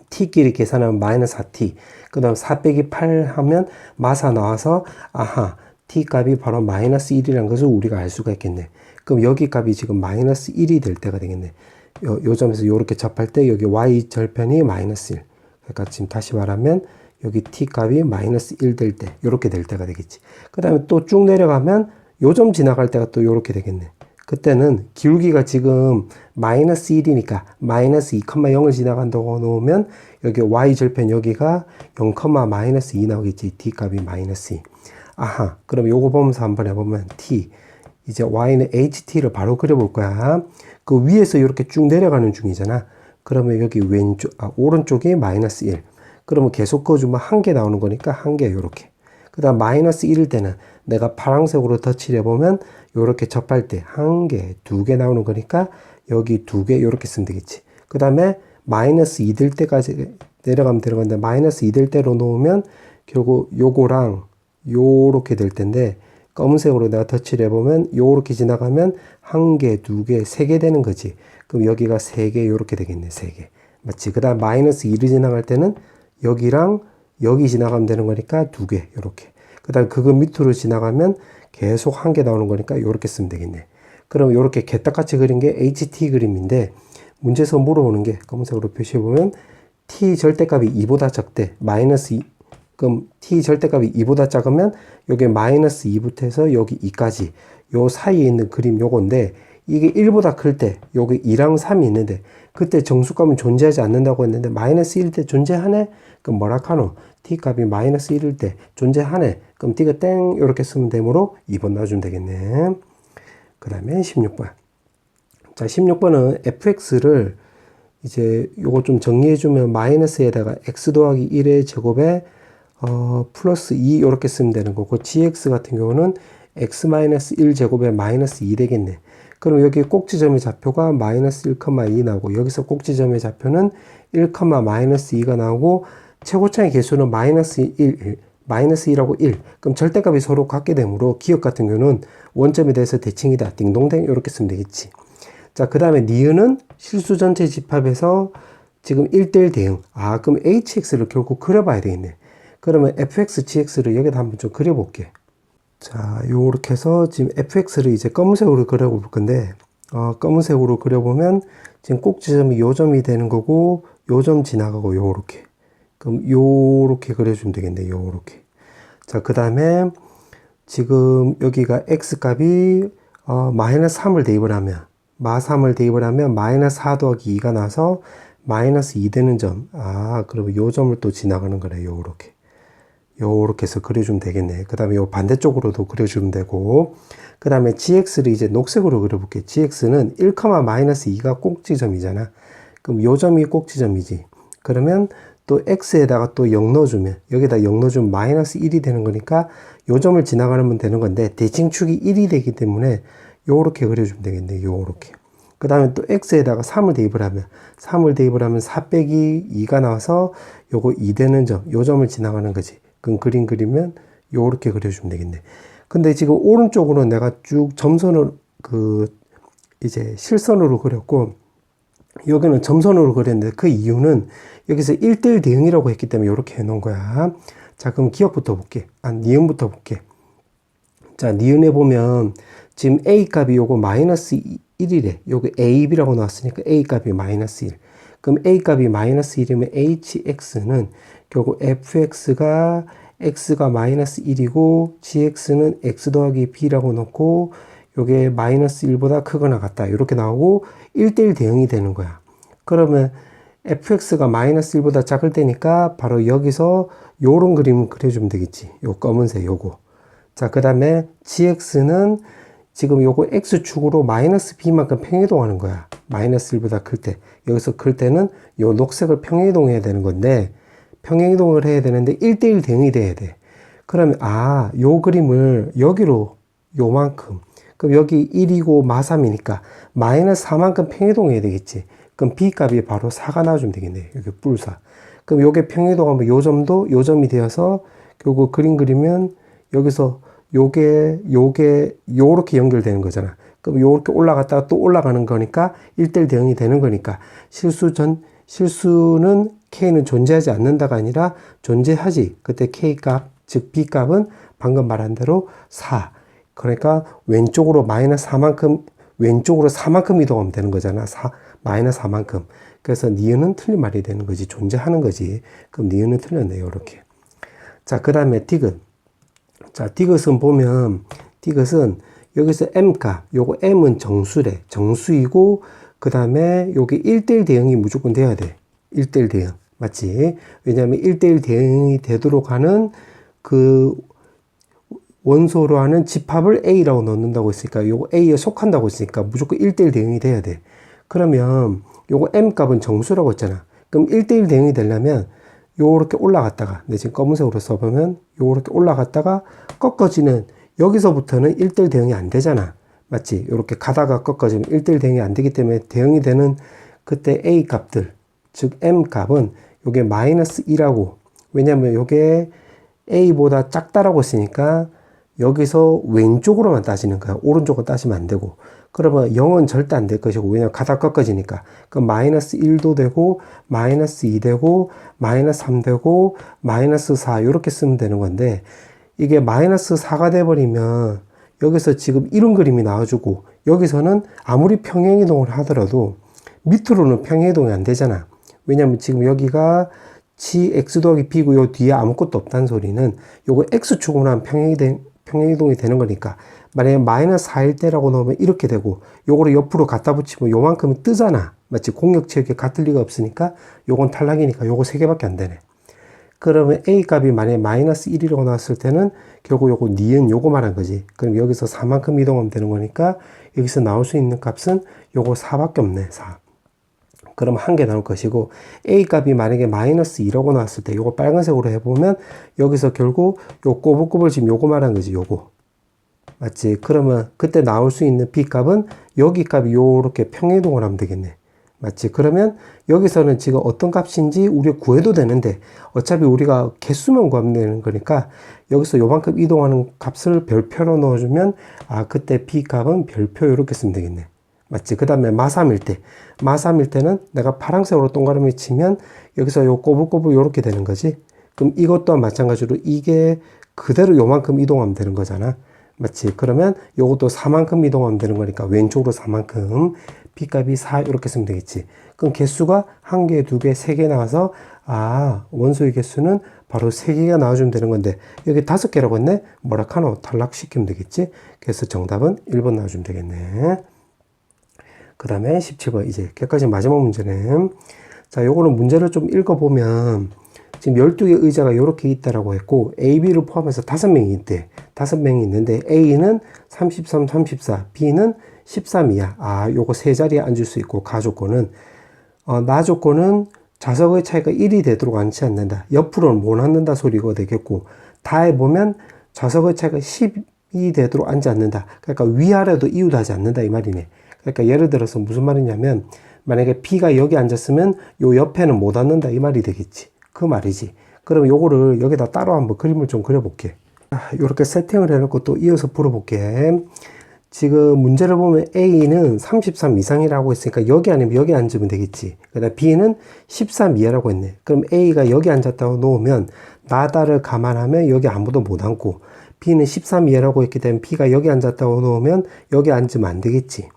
t끼리 계산하면 마이너스 4t 그 다음 4 빼기 8 하면 마사 나와서 아하 t 값이 바로 마이너스 1이라는 것을 우리가 알 수가 있겠네. 그럼 여기 값이 지금 마이너스 1이 될 때가 되겠네. 요 점에서 이렇게 접할 때 여기 y 절편이 마이너스 1 그러니까 지금 다시 말하면 여기 t 값이 마이너스 1 될 때 이렇게 될 때가 되겠지. 그 다음에 또 쭉 내려가면 요 점 지나갈 때가 또 이렇게 되겠네. 그때는 기울기가 지금 마이너스 1이니까 마이너스 2,0을 지나간다고 놓으면 여기 y절편 여기가 0, 마이너스 2 나오겠지. t 값이 마이너스 2. 아하 그럼 요거 보면서 한번 해보면 t 이제 y는 ht를 바로 그려볼 거야. 그 위에서 이렇게 쭉 내려가는 중이잖아. 그러면 여기 오른쪽이 마이너스 1. 그러면 계속 그어주면 한 개 나오는 거니까 한 개 요렇게. 그 다음 마이너스 1일 때는 내가 파란색으로 덧칠해 보면 요렇게 접할 때 한 개, 두 개 나오는 거니까 여기 두 개 요렇게 쓰면 되겠지. 그 다음에 마이너스 2 될 때까지 내려가면 되는 건데 마이너스 2 될 때로 놓으면 결국 요거랑 요렇게 될 텐데 검은색으로 내가 덧칠해 보면 요렇게 지나가면 한 개, 두 개, 세 개 되는 거지. 그럼 여기가 세 개 요렇게 되겠네. 세 개. 맞지? 그 다음 마이너스 2를 지나갈 때는 여기랑 여기 지나가면 되는 거니까 두 개 요렇게. 그 다음 그거 밑으로 지나가면 계속 한 개 나오는 거니까 요렇게 쓰면 되겠네. 그럼 요렇게 개떡같이 그린 게 HT 그림인데 문제에서 물어보는 게 검은색으로 표시해 보면 T 절대값이 2보다 적대. 마이너스 2. 그럼 T 절대값이 2보다 작으면 여기 마이너스 2부터 해서 여기 2까지 요 사이에 있는 그림 요건데 이게 1보다 클 때 여기 2랑 3이 있는데 그때 정수값은 존재하지 않는다고 했는데 마이너스 1일 때 존재하네? 그럼 뭐라 하노? t 값이 마이너스 1일 때 존재하네? 그럼 t가 땡 이렇게 쓰면 되므로 2번 넣어주면 되겠네. 그 다음에 16번. 자 16번은 fx를 이제 요거 좀 정리해주면 마이너스에다가 x 더하기 1의 제곱에 플러스 2 이렇게 쓰면 되는 거고 gx 같은 경우는 x 마이너스 1 제곱에 마이너스 2 되겠네. 그럼 여기 꼭지점의 좌표가 마이너스 1,2 나오고 여기서 꼭지점의 좌표는 1, 마이너스 2가 나오고 최고차의 개수는 마이너스 1, 마이너스 1하고 1. 그럼 절대값이 서로 같게 되므로 기억 같은 경우는 원점에 대해서 대칭이다. 띵동댕 이렇게 쓰면 되겠지. 자, 그 다음에 니은은 실수 전체 집합에서 지금 1대1 대응. 아, 그럼 hx를 결국 그려봐야 되겠네. 그러면 fx, gx를 여기다 한번 좀 그려볼게. 자, 요렇게 해서 지금 fx를 이제 검은색으로 그려볼 건데, 검은색으로 그려보면 지금 꼭지점이 요 점이 되는 거고, 요 점 지나가고 요렇게. 그럼 요렇게 그려주면 되겠네, 요렇게. 자, 그 다음에 지금 여기가 x 값이 마이너스 3을 대입을 하면, 마3을 대입을 하면 마이너스 4 더하기 2가 나서 마이너스 2 되는 점. 아, 그러면 요 점을 또 지나가는 거네, 요렇게. 요렇게 해서 그려주면 되겠네. 그 다음에 요 반대쪽으로도 그려주면 되고, 그 다음에 gx를 이제 녹색으로 그려볼게. gx는 1, 마이너스 2가 꼭지점이잖아. 그럼 요 점이 꼭지점이지. 그러면 또 x에다가 또 0 넣어주면, 여기다 0 넣어주면 마이너스 1이 되는 거니까 요 점을 지나가면 되는 건데, 대칭축이 1이 되기 때문에 요렇게 그려주면 되겠네. 요렇게. 그 다음에 또 x에다가 3을 대입을 하면 4 빼기 2가 나와서 요거 2 되는 점, 요 점을 지나가는 거지. 그럼 그림 그리면 요렇게 그려주면 되겠네. 근데 지금 오른쪽으로 내가 쭉 점선을 이제 실선으로 그렸고 여기는 점선으로 그렸는데 그 이유는 여기서 1대1 대응이라고 했기 때문에 이렇게 해놓은 거야. 자, 그럼 기억부터 볼게. 니은부터 볼게. 자, 니은에 보면 지금 A 값이 요거 마이너스 1이래. 요거 A, B라고 나왔으니까 A 값이 마이너스 1. 그럼 A 값이 마이너스 1이면 HX는 결국 FX가 X가 마이너스 1이고 GX는 X 더하기 B라고 놓고 요게 마이너스 1보다 크거나 같다. 이렇게 나오고 1대1 대응이 되는 거야. 그러면 fx가 마이너스 1보다 작을 때니까 바로 여기서 요런 그림을 그려주면 되겠지. 요 검은색 요거. 자, 그 다음에 gx는 지금 요거 x축으로 마이너스 b만큼 평행이동하는 거야. 마이너스 1보다 클 때. 여기서 클 때는 요 녹색을 평행이동해야 되는 건데 평행이동을 해야 되는데 1대1 대응이 돼야 돼. 그러면 요 그림을 여기로 요만큼, 그럼 여기 1이고 마3이니까 마이너스 4만큼 평행이동해야 되겠지. 그럼 b 값이 바로 4가 나와주면 되겠네. 여기 뿔4. 그럼 요게 평행이동하면 요 점도 요 점이 되어서 결국 그림 그리면 여기서 요게 요렇게 연결되는 거잖아. 그럼 요렇게 올라갔다가 또 올라가는 거니까 1대1 대응이 되는 거니까 실수는 k는 존재하지 않는다가 아니라 존재하지. 그때 k 값, 즉 b 값은 방금 말한 대로 4. 그러니까 왼쪽으로 마이너스 4만큼, 왼쪽으로 4만큼 이동하면 되는 거잖아. 마이너스 4만큼. 그래서 니은은 틀린 말이 되는 거지. 존재하는 거지. 그럼 니은은 틀렸네요. 이렇게. 자, 그 다음에 디귿. 자, 디귿은 보면, 디귿은 여기서 m값, 요거 m은 정수래. 정수이고, 그 다음에 요게 1대1 대응이 무조건 돼야 돼. 1대1 대응. 맞지? 왜냐면 1대1 대응이 되도록 하는 그 원소로 하는 집합을 A라고 넣는다고 했으니까 요거 A에 속한다고 했으니까 무조건 1대1 대응이 돼야 돼. 그러면 요거 M 값은 정수라고 했잖아. 그럼 1대1 대응이 되려면 요렇게 올라갔다가, 내 지금 검은색으로 써보면 요렇게 올라갔다가 꺾어지는, 여기서부터는 1대1 대응이 안 되잖아. 맞지? 요렇게 가다가 꺾어지면 1대1 대응이 안 되기 때문에 대응이 되는 그때 A 값들, 즉 M 값은 요게 마이너스 2라고, 왜냐면 요게 A보다 작다라고 했으니까 여기서 왼쪽으로만 따지는 거야. 오른쪽은 따지면 안 되고. 그러면 0은 절대 안 될 것이고, 왜냐면 가다 꺾어지니까. 그럼 마이너스 1도 되고, 마이너스 2 되고, 마이너스 3 되고, 마이너스 4 이렇게 쓰면 되는 건데, 이게 마이너스 4가 돼버리면 여기서 지금 이런 그림이 나와주고, 여기서는 아무리 평행이동을 하더라도 밑으로는 평행이동이 안 되잖아. 왜냐면 지금 여기가 gx 더하기 b고 요 뒤에 아무것도 없다는 소리는 요거 x축으로 한 평행이동이 되는 거니까, 만약에 마이너스 4일 때라고 넣으면 이렇게 되고, 요거를 옆으로 갖다 붙이면 요만큼이 뜨잖아. 마치 공역체육이 같을 리가 없으니까 요건 탈락이니까 요거 3개밖에 안 되네. 그러면 A 값이 만약에 마이너스 1이라고 나왔을 때는 결국 요거 니은 요거 말한 거지. 그럼 여기서 4만큼 이동하면 되는 거니까 여기서 나올 수 있는 값은 요거 4밖에 없네. 4. 그럼 한 개 나올 것이고, A 값이 만약에 마이너스 2라고 나왔을 때 요거 빨간색으로 해보면 여기서 결국 요 꼬불꼬불 지금 요거 말한 거지. 요거. 맞지? 그러면 그때 나올 수 있는 B 값은 여기 값이 요렇게 평행이동을 하면 되겠네. 맞지? 그러면 여기서는 지금 어떤 값인지 우리가 구해도 되는데 어차피 우리가 개수만 구하면 되는 거니까 여기서 요만큼 이동하는 값을 별표로 넣어주면 그때 B 값은 별표 이렇게 쓰면 되겠네. 맞지? 그 다음에 마3일 때는 내가 파란색으로 동그라미 치면 여기서 요 꼬불꼬불 요렇게 되는 거지. 그럼 이것 또한 마찬가지로 이게 그대로 요만큼 이동하면 되는 거잖아. 맞지? 그러면 요것도 4만큼 이동하면 되는 거니까 왼쪽으로 4만큼, B값이 4 이렇게 쓰면 되겠지. 그럼 개수가 1개, 2개, 3개 나와서 원소의 개수는 바로 3개가 나와주면 되는 건데 여기 5개라고 했네? 뭐라카노 탈락시키면 되겠지? 그래서 정답은 1번 나와주면 되겠네. 그 다음에 17번 이제 끝까지 마지막 문제네. 자, 요거는 문제를 좀 읽어보면 지금 12개 의자가 이렇게 있다라고 했고 A, B를 포함해서 5명이 있대. 5명이 있는데 A는 33, 34, B는 13이야. 요거 세 자리에 앉을 수 있고 가조건은 나 조건은 좌석의 차이가 1이 되도록 앉지 않는다. 옆으로는 못 앉는다 소리가 되겠고 다에 보면 좌석의 차이가 10이 되도록 앉지 않는다. 그러니까 위아래도 이웃하지 않는다 이 말이네. 그러니까 예를 들어서 무슨 말이냐면 만약에 B가 여기 앉았으면 요 옆에는 못 앉는다 이 말이 되겠지. 그 말이지. 그럼 요거를 여기다 따로 한번 그림을 좀 그려볼게. 이렇게 세팅을 해놓고 또 이어서 풀어볼게. 지금 문제를 보면 A는 33 이상이라고 했으니까 여기 아니면 여기 앉으면 되겠지. 그 다음 B는 13 이하라고 했네. 그럼 A가 여기 앉았다고 놓으면 나다를 감안하면 여기 아무도 못 앉고, B는 13 이하라고 했기 때문에 B가 여기 앉았다고 놓으면 여기 앉으면 안 되겠지.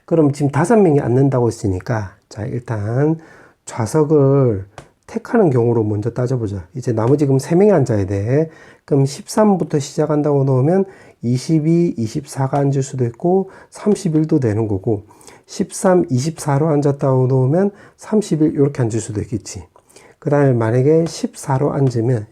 그럼 지금 5명이 앉는다고 했으니까, 자, 일단 좌석을 택하는 경우로 먼저 따져보자. 이제 나머지 그럼 3명이 앉아야 돼. 그럼 13부터 시작한다고 놓으면 22, 24가 앉을 수도 있고 31도 되는 거고, 13, 24로 앉았다고 놓으면 31 이렇게 앉을 수도 있겠지. 그 다음에 만약에 14로 앉으면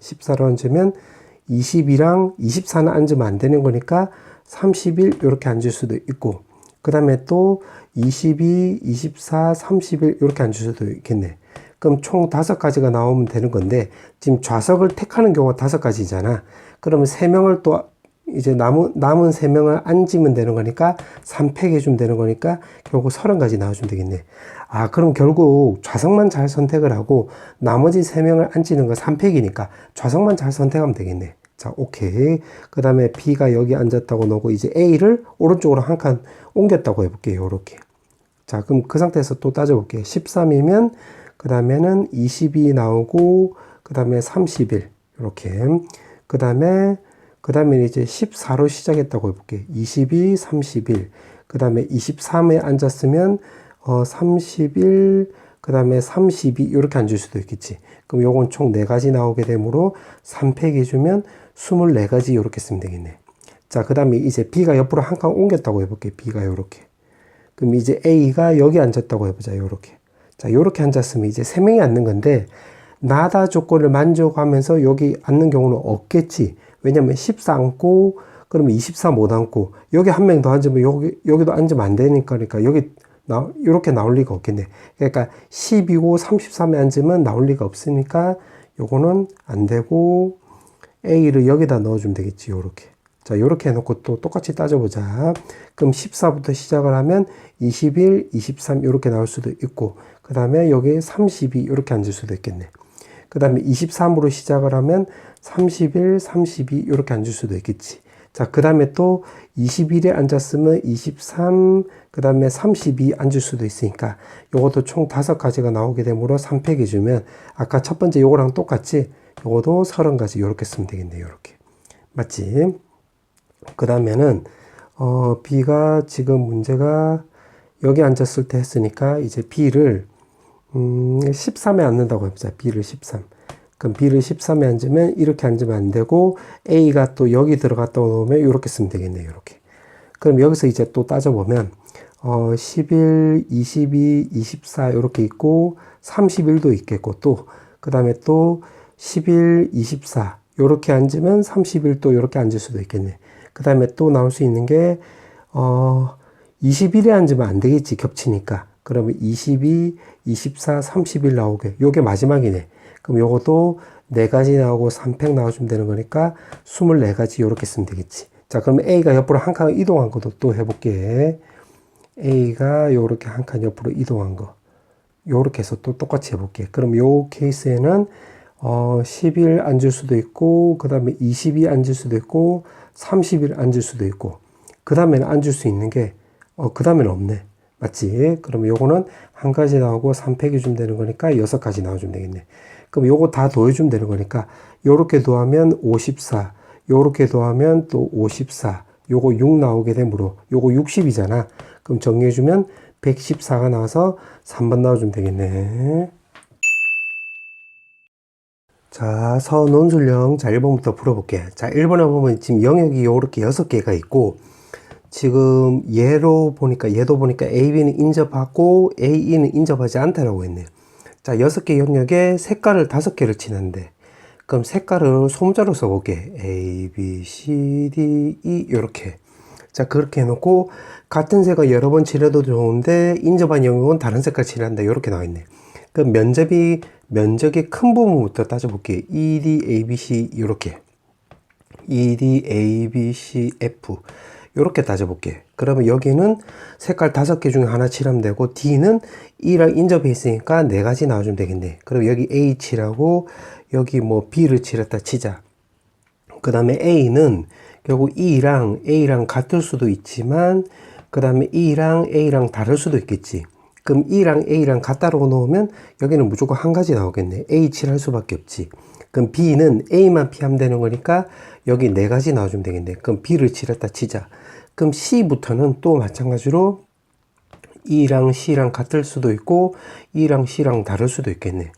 22랑 24는 앉으면 안 되는 거니까 31 이렇게 앉을 수도 있고, 그 다음에 또 22, 24, 31 이렇게 앉을 수도 있겠네. 그럼 총 5가지가 나오면 되는 건데, 지금 좌석을 택하는 경우가 5가지잖아. 그러면 3명을 또 이제 남은 3명을 앉으면 되는 거니까 3팩 해주면 되는 거니까 결국 30가지 나와주면 되겠네. 아, 그럼 결국 좌석만 잘 선택을 하고 나머지 3명을 앉히는 거 3팩이니까 좌석만 잘 선택하면 되겠네. 자, 오케이. 그 다음에 B가 여기 앉았다고 놓고 이제 A를 오른쪽으로 한 칸 옮겼다고 해볼게요. 요렇게. 자, 그럼 그 상태에서 또 따져볼게요. 13이면 그 다음에는 22 나오고, 그 다음에 31 이렇게. 그 다음에 이제 14로 시작했다고 해볼게요. 22, 31. 그 다음에 23에 앉았으면 31, 그 다음에 32 이렇게 앉을 수도 있겠지. 그럼 요건 총 4가지 나오게 되므로 3팩 해주면 24가지 이렇게 쓰면 되겠네. 자, 그 다음에 이제 B가 옆으로 한 칸 옮겼다고 해볼게요. B가 요렇게. 그럼 이제 A가 여기 앉았다고 해보자. 요렇게. 자, 요렇게 앉았으면 이제 3명이 앉는 건데, 나다 조건을 만족하면서 여기 앉는 경우는 없겠지. 왜냐면 14 앉고, 그러면 24 못 앉고, 여기 한 명 더 앉으면 여기도 앉으면 안 되니까, 여기 이렇게 나올 리가 없겠네. 그러니까 10이고 33에 앉으면 나올 리가 없으니까 요거는 안 되고, A를 여기다 넣어주면 되겠지. 요렇게. 자, 요렇게 해놓고 또 똑같이 따져보자. 그럼 14부터 시작을 하면 21, 23 이렇게 나올 수도 있고, 그 다음에 여기 32 이렇게 앉을 수도 있겠네. 그 다음에 23으로 시작을 하면 31, 32 이렇게 앉을 수도 있겠지. 자, 그 다음에 또 21에 앉았으면 23, 그 다음에 32 앉을 수도 있으니까 요것도 총 5가지가 나오게 되므로 3팩 해주면 아까 첫 번째 요거랑 똑같이 요것도 30가지 요렇게 쓰면 되겠네. 요렇게. 맞지? 그 다음에는 B가 지금 문제가 여기 앉았을 때 했으니까 이제 B를 13에 앉는다고 해보자. B를 13. 그럼 B를 13에 앉으면 이렇게 앉으면 안 되고, A가 또 여기 들어갔다 오면 이렇게 쓰면 되겠네요. 이렇게. 그럼 여기서 이제 또 따져보면 11, 22, 24 이렇게 있고 31도 있겠고, 또 그 다음에 또 11, 24 이렇게 앉으면 31도 이렇게 앉을 수도 있겠네. 그 다음에 또 나올 수 있는 게 21에 앉으면 안 되겠지. 겹치니까. 그러면 22, 24, 31 나오게. 요게 마지막이네. 그럼 요것도 4가지 나오고 3팩 나와주면 되는 거니까 24가지 요렇게 쓰면 되겠지. 자, 그러면 A가 옆으로 한 칸 이동한 것도 또 해볼게. A가 요렇게 한 칸 옆으로 이동한 거. 요렇게 해서 또 똑같이 해볼게. 그럼 요 케이스에는 10일 앉을 수도 있고, 그 다음에 20일 앉을 수도 있고, 30일 앉을 수도 있고, 그 다음에는 앉을 수 있는 게, 그 다음에는 없네. 맞지? 그러면 요거는 1가지 나오고 3팩 해주면 되는 거니까 6가지 나와주면 되겠네. 그럼 요거 다 더해주면 되는 거니까, 요렇게 더하면 54, 요렇게 더하면 또 54, 요거 6 나오게 되므로, 요거 60이잖아. 그럼 정리해주면 114가 나와서 3번 나와주면 되겠네. 자, 서논술형. 자, 1번부터 풀어볼게. 자, 1번에 보면 지금 영역이 요렇게 6개가 있고, 지금 얘도 보니까 A, B는 인접하고 A, E는 인접하지 않다라고 했네. 자, 6개 영역에 색깔을 5개를 칠했는데, 그럼 색깔을 소문자로 써볼게. A, B, C, D, E 요렇게. 자, 그렇게 해놓고 같은 색을 여러 번 칠해도 좋은데 인접한 영역은 다른 색깔 칠한다. 요렇게 나와있네. 그 면적이 큰 부분부터 따져볼게요. ED, ABC 요렇게. ED, A, B, C, F 요렇게 따져볼게. 그러면 여기는 색깔 5개 중에 하나 칠하면 되고, D는 E랑 인접해 있으니까 4가지 나와주면 되겠네. 그럼 여기 A 칠하고 여기 뭐 B를 칠했다 치자. 그 다음에 A는 결국 E랑 A랑 같을 수도 있지만 그 다음에 E랑 A랑 다를 수도 있겠지. 그럼 E랑 A랑 같다라고 놓으면 여기는 무조건 한 가지 나오겠네. A 칠할 수밖에 없지. 그럼 B는 A만 P하면 되는 거니까 여기 네 가지 나와주면 되겠네. 그럼 B를 칠했다 치자. 그럼 C부터는 또 마찬가지로 E랑 C랑 같을 수도 있고 E랑 C랑 다를 수도 있겠네.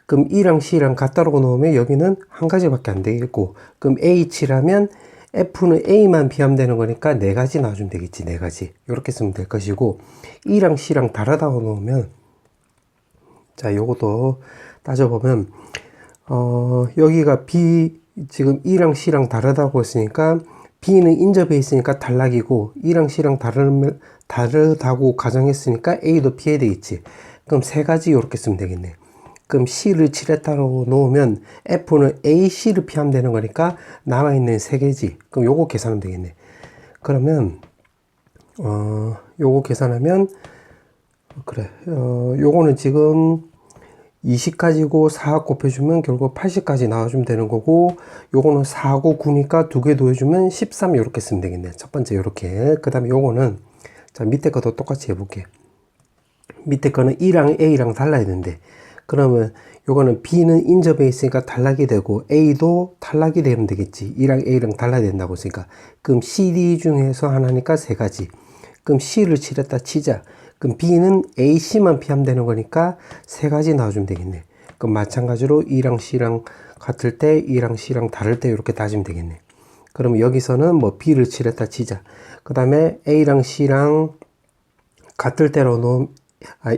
그럼 E랑 C랑 같다라고 놓으면 여기는 한 가지밖에 안 되겠고, 그럼 A 칠하면 F는 A만 B하면 되는 거니까 네 가지 나와주면 되겠지. 네 가지 이렇게 쓰면 될 것이고, E랑 C랑 다르다고 놓으면, 자 요것도 따져보면 여기가 B, 지금 E랑 C랑 다르다고 했으니까 B는 인접해 있으니까 탈락이고, E랑 C랑 다르다고 가정했으니까 A도 피해야 되겠지. 그럼 세 가지 이렇게 쓰면 되겠네. 그럼 C를 칠했다고 놓으면 F는 A, C를 피하면 되는 거니까 남아있는 세 개지. 그럼 요거 계산하면 되겠네. 그러면 요거 계산하면 그래, 요거는 지금 20 가지고 4 곱해주면 결국 80까지 나와주면 되는 거고, 요거는 4고 9니까 두 개 더해주면 13 이렇게 쓰면 되겠네. 첫 번째 요렇게. 그 다음에 요거는 자 밑에 것도 똑같이 해볼게. 밑에 거는 E랑 A랑 달라야 되는데, 그러면 요거는 B는 인접해 있으니까 탈락이 되고 A도 탈락이 되면 되겠지. E랑 A랑 달라야 된다고 했으니까. 그럼 CD 중에서 하나니까 세 가지. 그럼 C를 칠했다 치자. 그럼 B는 A, C만 피하면 되는 거니까 세 가지 나와주면 되겠네. 그럼 마찬가지로 E랑 C랑 같을 때, E랑 C랑 다를 때 이렇게 따지면 되겠네. 그럼 여기서는 뭐 B를 칠했다 치자. 그 다음에 A랑 C랑 같을 때로 놓으면,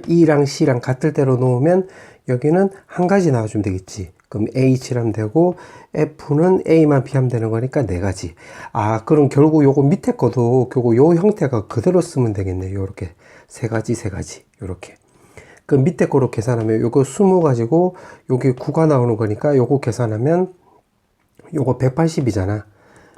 E랑 C랑 같을 때로 놓으면 여기는 한 가지 나와주면 되겠지. 그럼 A 칠하면 되고, F는 A만 B하면 되는 거니까 네 가지. 그럼 결국 요거 밑에 거도 결국 요 형태가 그대로 쓰면 되겠네. 요렇게. 세 가지, 세 가지. 요렇게. 그 밑에 거로 계산하면 요거 20 가지고 여기 9가 나오는 거니까 요거 계산하면 요거 180이잖아.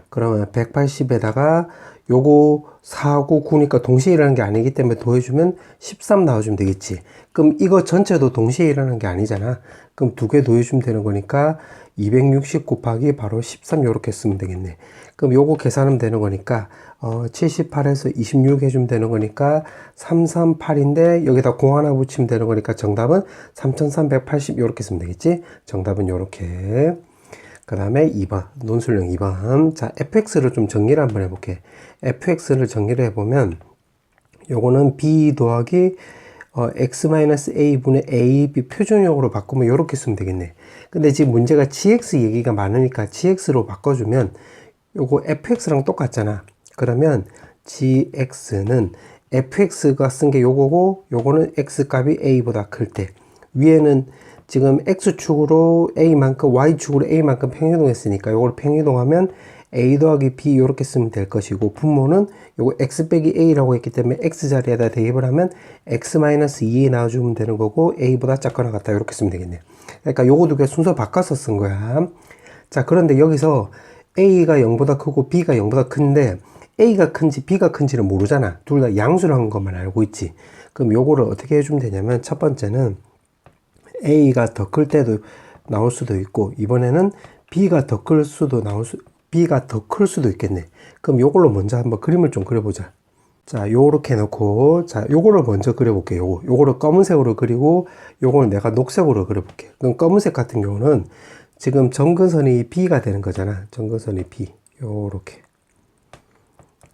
그러면 180에다가 요거 4하고 9니까 동시에 일어나는 게 아니기 때문에 더해주면 13 나와주면 되겠지. 그럼 이거 전체도 동시에 일어나는 게 아니잖아. 그럼 두 개 더해주면 되는 거니까 260 곱하기 바로 13 요렇게 쓰면 되겠네. 그럼 요거 계산하면 되는 거니까 78에서 26 해주면 되는 거니까 338인데 여기다 0 하나 붙이면 되는 거니까 정답은 3380 요렇게 쓰면 되겠지. 정답은 요렇게. 그 다음에 2번, 논술형 2번. 자, fx를 좀 정리를 한번 해볼게. fx를 정리를 해보면, 요거는 b 더하기 x-a분의 a, b 표준형으로 바꾸면 요렇게 쓰면 되겠네. 근데 지금 문제가 gx 얘기가 많으니까 gx로 바꿔주면, 요거 fx랑 똑같잖아. 그러면 gx는 fx가 쓴 게 요거고, 요거는 x값이 a보다 클 때, 위에는 지금 x축으로 a만큼 y축으로 a만큼 평행이동했으니까 요걸 평행이동하면 a 더하기 b 이렇게 쓰면 될 것이고, 분모는 요거 x 빼기 a라고 했기 때문에 x 자리에다 대입을 하면 x-2에 나와주면 되는 거고, a보다 작거나 같다 이렇게 쓰면 되겠네. 그러니까 요거 두 개 순서 바꿔서 쓴 거야. 자, 그런데 여기서 a가 0보다 크고 b가 0보다 큰데 a가 큰지 b가 큰지를 모르잖아. 둘 다 양수를 한 것만 알고 있지. 그럼 요거를 어떻게 해주면 되냐면, 첫 번째는 A가 더 클 때도 나올 수도 있고, 이번에는 B가 더 클 수도 B가 더 클 수도 있겠네. 그럼 요걸로 먼저 한번 그림을 좀 그려보자. 자, 요렇게 놓고, 자, 요거를 먼저 그려볼게. 요거를 검은색으로 그리고, 요거는 내가 녹색으로 그려볼게. 그럼 검은색 같은 경우는 지금 점근선이 B가 되는 거잖아. 점근선이 B. 요렇게.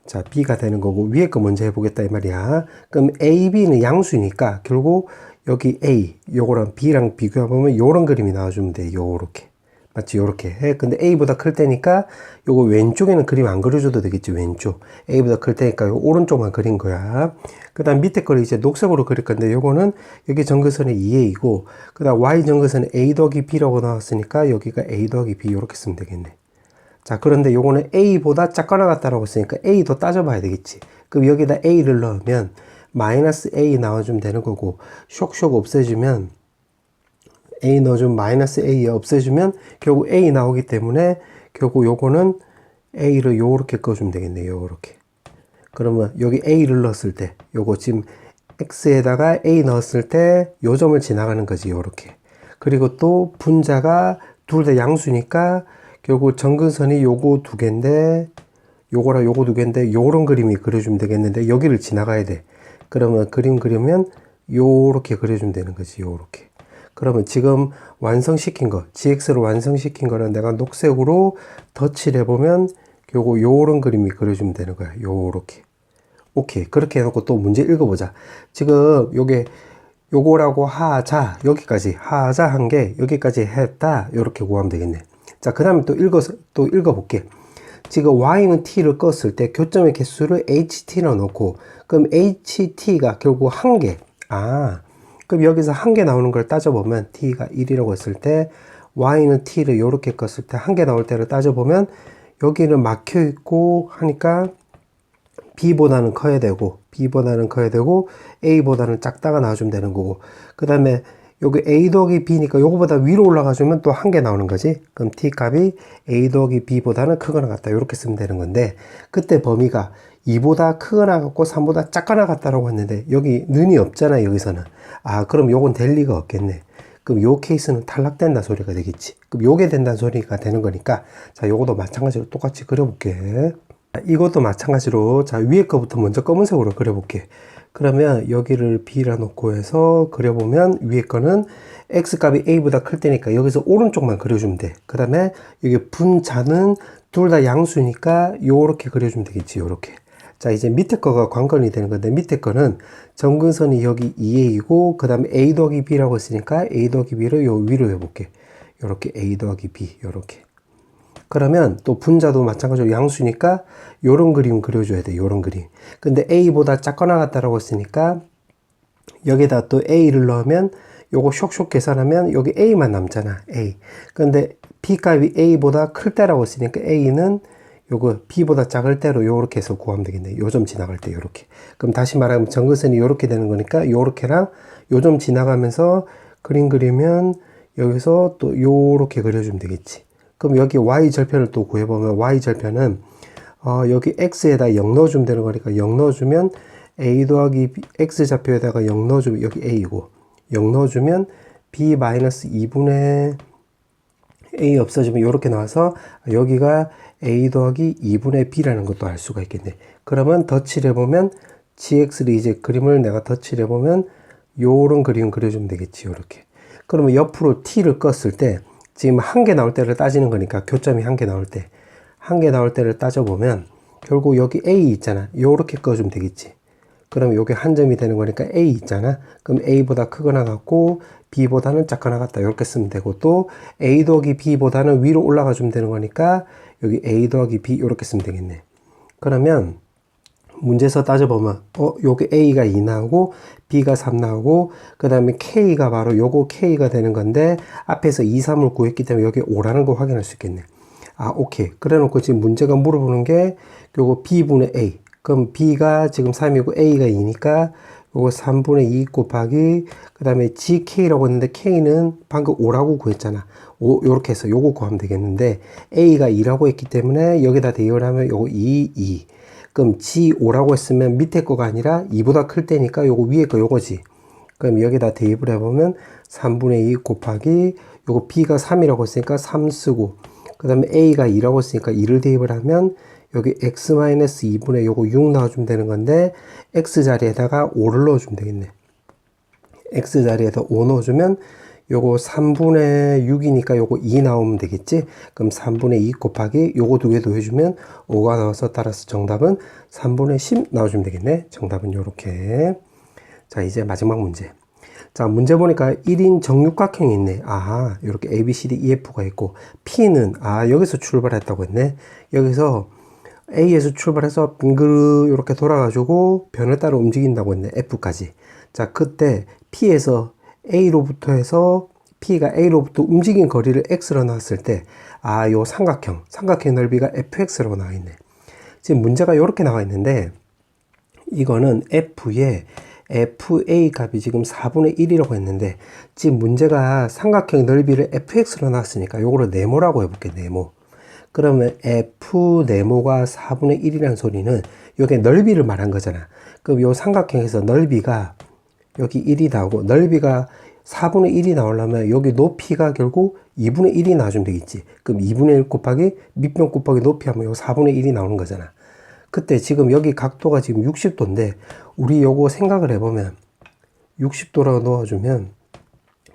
자, B가 되는 거고, 위에 거 먼저 해보겠다, 이 말이야. 그럼 A, B는 양수니까, 결국, 여기 A, 요거랑 B랑 비교해보면 요런 그림이 나와주면 돼. 요렇게. 맞지? 요렇게 해. 근데 A보다 클 때니까 요거 왼쪽에는 그림 안 그려줘도 되겠지. 왼쪽. A보다 클 때니까 요 오른쪽만 그린 거야. 그 다음 밑에 거를 이제 녹색으로 그릴 건데, 요거는 여기 전근선의 2A이고, 그 다음 Y 전근선의 A 더하기 B라고 나왔으니까 여기가 A 더하기 B 요렇게 쓰면 되겠네. 자, 그런데 요거는 A보다 작거나 같다라고 했으니까 A도 따져봐야 되겠지. 그럼 여기다 A를 넣으면 마이너스 A 나와주면 되는 거고, 쇽쇽 없애주면 A 넣어주면 마이너스 A 없애주면 결국 A 나오기 때문에 결국 요거는 A를 요렇게 꺼주면 되겠네요. 요렇게. 그러면 여기 A를 넣었을 때 요거 지금 X에다가 A 넣었을 때 요 점을 지나가는 거지. 요렇게. 그리고 또 분자가 둘 다 양수니까 결국 점근선이 요거 두 개인데 요거랑 요거 두 개인데 요런 그림이 그려주면 되겠는데 여기를 지나가야 돼. 그러면 그림 그리면 요렇게 그려주면 되는 거지. 요렇게. 그러면 지금 완성시킨 거, GX로 완성시킨 거는 내가 녹색으로 덧칠해 보면 요런 그림이 그려주면 되는 거야. 요렇게. 오케이. 그렇게 해놓고 또 문제 읽어보자. 지금 요거라고 하자. 여기까지. 하자 한 게 여기까지 했다. 요렇게 구하면 되겠네. 자, 그 다음에 또 읽어볼게. 지금 y는 t를 껐을 때 교점의 개수를 ht로 넣고, 그럼 ht가 결국 한 개. 그럼 여기서 한 개 나오는 걸 따져보면 t가 1이라고 했을 때 y는 t를 이렇게 껐을 때 한 개 나올 때를 따져보면 여기는 막혀 있고 하니까 b보다는 커야 되고 a보다는 작다가 나와주면 되는 거고, 그 다음에 여기 a 더하기 b니까 요거보다 위로 올라가주면 또 한 개 나오는 거지. 그럼 t 값이 a 더하기 b보다는 크거나 같다 이렇게 쓰면 되는 건데, 그때 범위가 2보다 크거나 같고 3보다 작거나 같다라고 했는데 여기 는이 없잖아. 여기서는 그럼 요건 될 리가 없겠네. 그럼 요 케이스는 탈락된다 소리가 되겠지. 그럼 요게 된다는 소리가 되는 거니까, 자, 요것도 마찬가지로 똑같이 그려볼게. 이것도 마찬가지로, 자, 위에 거부터 먼저 검은색으로 그려볼게. 그러면 여기를 B라 놓고 해서 그려보면 위에 거는 X 값이 A보다 클 때니까 여기서 오른쪽만 그려주면 돼. 그 다음에 여기 분자는 둘 다 양수니까 요렇게 그려주면 되겠지. 요렇게. 자, 이제 밑에 거가 관건이 되는 건데, 밑에 거는 점근선이 여기 2A이고 그 다음에 A 더하기 B라고 했으니까 A 더하기 B를 요 위로 해볼게. 요렇게 A 더하기 B 요렇게. 그러면 또 분자도 마찬가지로 양수니까 요런 그림 그려줘야 돼. 요런 그림. 근데 A보다 작거나 같다라고 했으니까 여기다 또 A를 넣으면 요거 쇽쇽 계산하면 여기 A만 남잖아. A. 근데 B 값이 A보다 클 때라고 했으니까 A는 요거 B보다 작을 때로 요렇게 해서 구하면 되겠네. 요 점 지나갈 때 요렇게. 그럼 다시 말하면 점근선이 요렇게 되는 거니까 요렇게랑 요 점 지나가면서 그림 그리면 여기서 또 요렇게 그려주면 되겠지. 그럼 여기 y절편을 또 구해보면 y절편은 여기 x에다 0 넣어주면 되는 거니까 0 넣어주면 a 더하기 b, x좌표에다가 0 넣어주면 여기 a고 0 넣어주면 b 마이너스 2분의 a 없어지면 이렇게 나와서 여기가 a 더하기 2분의 b라는 것도 알 수가 있겠네. 그러면 덧칠해보면 gx를 이제 그림을 내가 덧칠해보면 요런 그림 그려주면 되겠지. 요렇게. 그러면 옆으로 t를 껐을 때 지금 한 개 나올 때를 따지는 거니까 교점이 한 개 나올 때를 따져보면 결국 여기 A 있잖아. 요렇게 꺼주면 되겠지. 그럼 요게 한 점이 되는 거니까 A 있잖아. 그럼 A보다 크거나 같고 B보다는 작거나 같다. 이렇게 쓰면 되고, 또 A 더하기 B보다는 위로 올라가 주면 되는 거니까 여기 A 더하기 B 이렇게 쓰면 되겠네. 그러면 문제에서 따져보면 요게 A가 2 나오고 B가 3 나오고 그 다음에 K가 바로 요거 K가 되는 건데 앞에서 2, 3을 구했기 때문에 여기 5라는 거 확인할 수 있겠네. 오케이. 그래 놓고 지금 문제가 물어보는 게 요거 B분의 A. 그럼 B가 지금 3이고 A가 2니까 요거 3분의 2 곱하기 그 다음에 GK라고 했는데 K는 방금 5라고 구했잖아. 요렇게 해서 요거 구하면 되겠는데 A가 2라고 했기 때문에 여기다 대입을 하면 요거 2. 그럼 G5라고 했으면 밑에 거가 아니라 2보다 클 때니까 요거 위에 거 요거지. 그럼 여기다 대입을 해보면 3분의 2 곱하기 요거 B가 3이라고 했으니까 3 쓰고 그 다음에 A가 2라고 했으니까 2를 대입을 하면 여기 X-2분의 요거 6 넣어주면 되는 건데 X 자리에다가 5를 넣어주면 되겠네. X 자리에다 5 넣어주면 요거 3분의 6이니까 요거 2 나오면 되겠지. 그럼 3분의 2 곱하기 요거 두 개 더해주면 5가 나와서 따라서 정답은 3분의 10 나와주면 되겠네. 정답은 요렇게. 자, 이제 마지막 문제. 자, 문제 보니까 1인 정육각형이 있네. 요렇게 A, B, C, D, E, F가 있고 P는 여기서 출발했다고 했네. 여기서 A에서 출발해서 빙그르 이렇게 돌아가지고 변을 따라 움직인다고 했네. F까지. 자, 그때 P에서 A로부터 해서 P가 A로부터 움직인 거리를 X로 나왔을 때 요 삼각형 넓이가 FX라고 나와 있네. 지금 문제가 이렇게 나와 있는데 이거는 F에 FA 값이 지금 4분의 1이라고 했는데 지금 문제가 삼각형 넓이를 FX로 나왔으니까 요거를 네모라고 해볼게. 네모. 그러면 F 네모가 4분의 1이라는 소리는 여기 넓이를 말한 거잖아. 그럼 요 삼각형에서 넓이가 여기 1이 나오고 넓이가 4분의 1이 나오려면 여기 높이가 결국 2분의 1이 나와주면 되겠지. 그럼 2분의 1 곱하기 밑변 곱하기 높이 하면 요 4분의 1이 나오는 거잖아. 그때 지금 여기 각도가 지금 60도인데 우리 요거 생각을 해보면 60도라고 넣어주면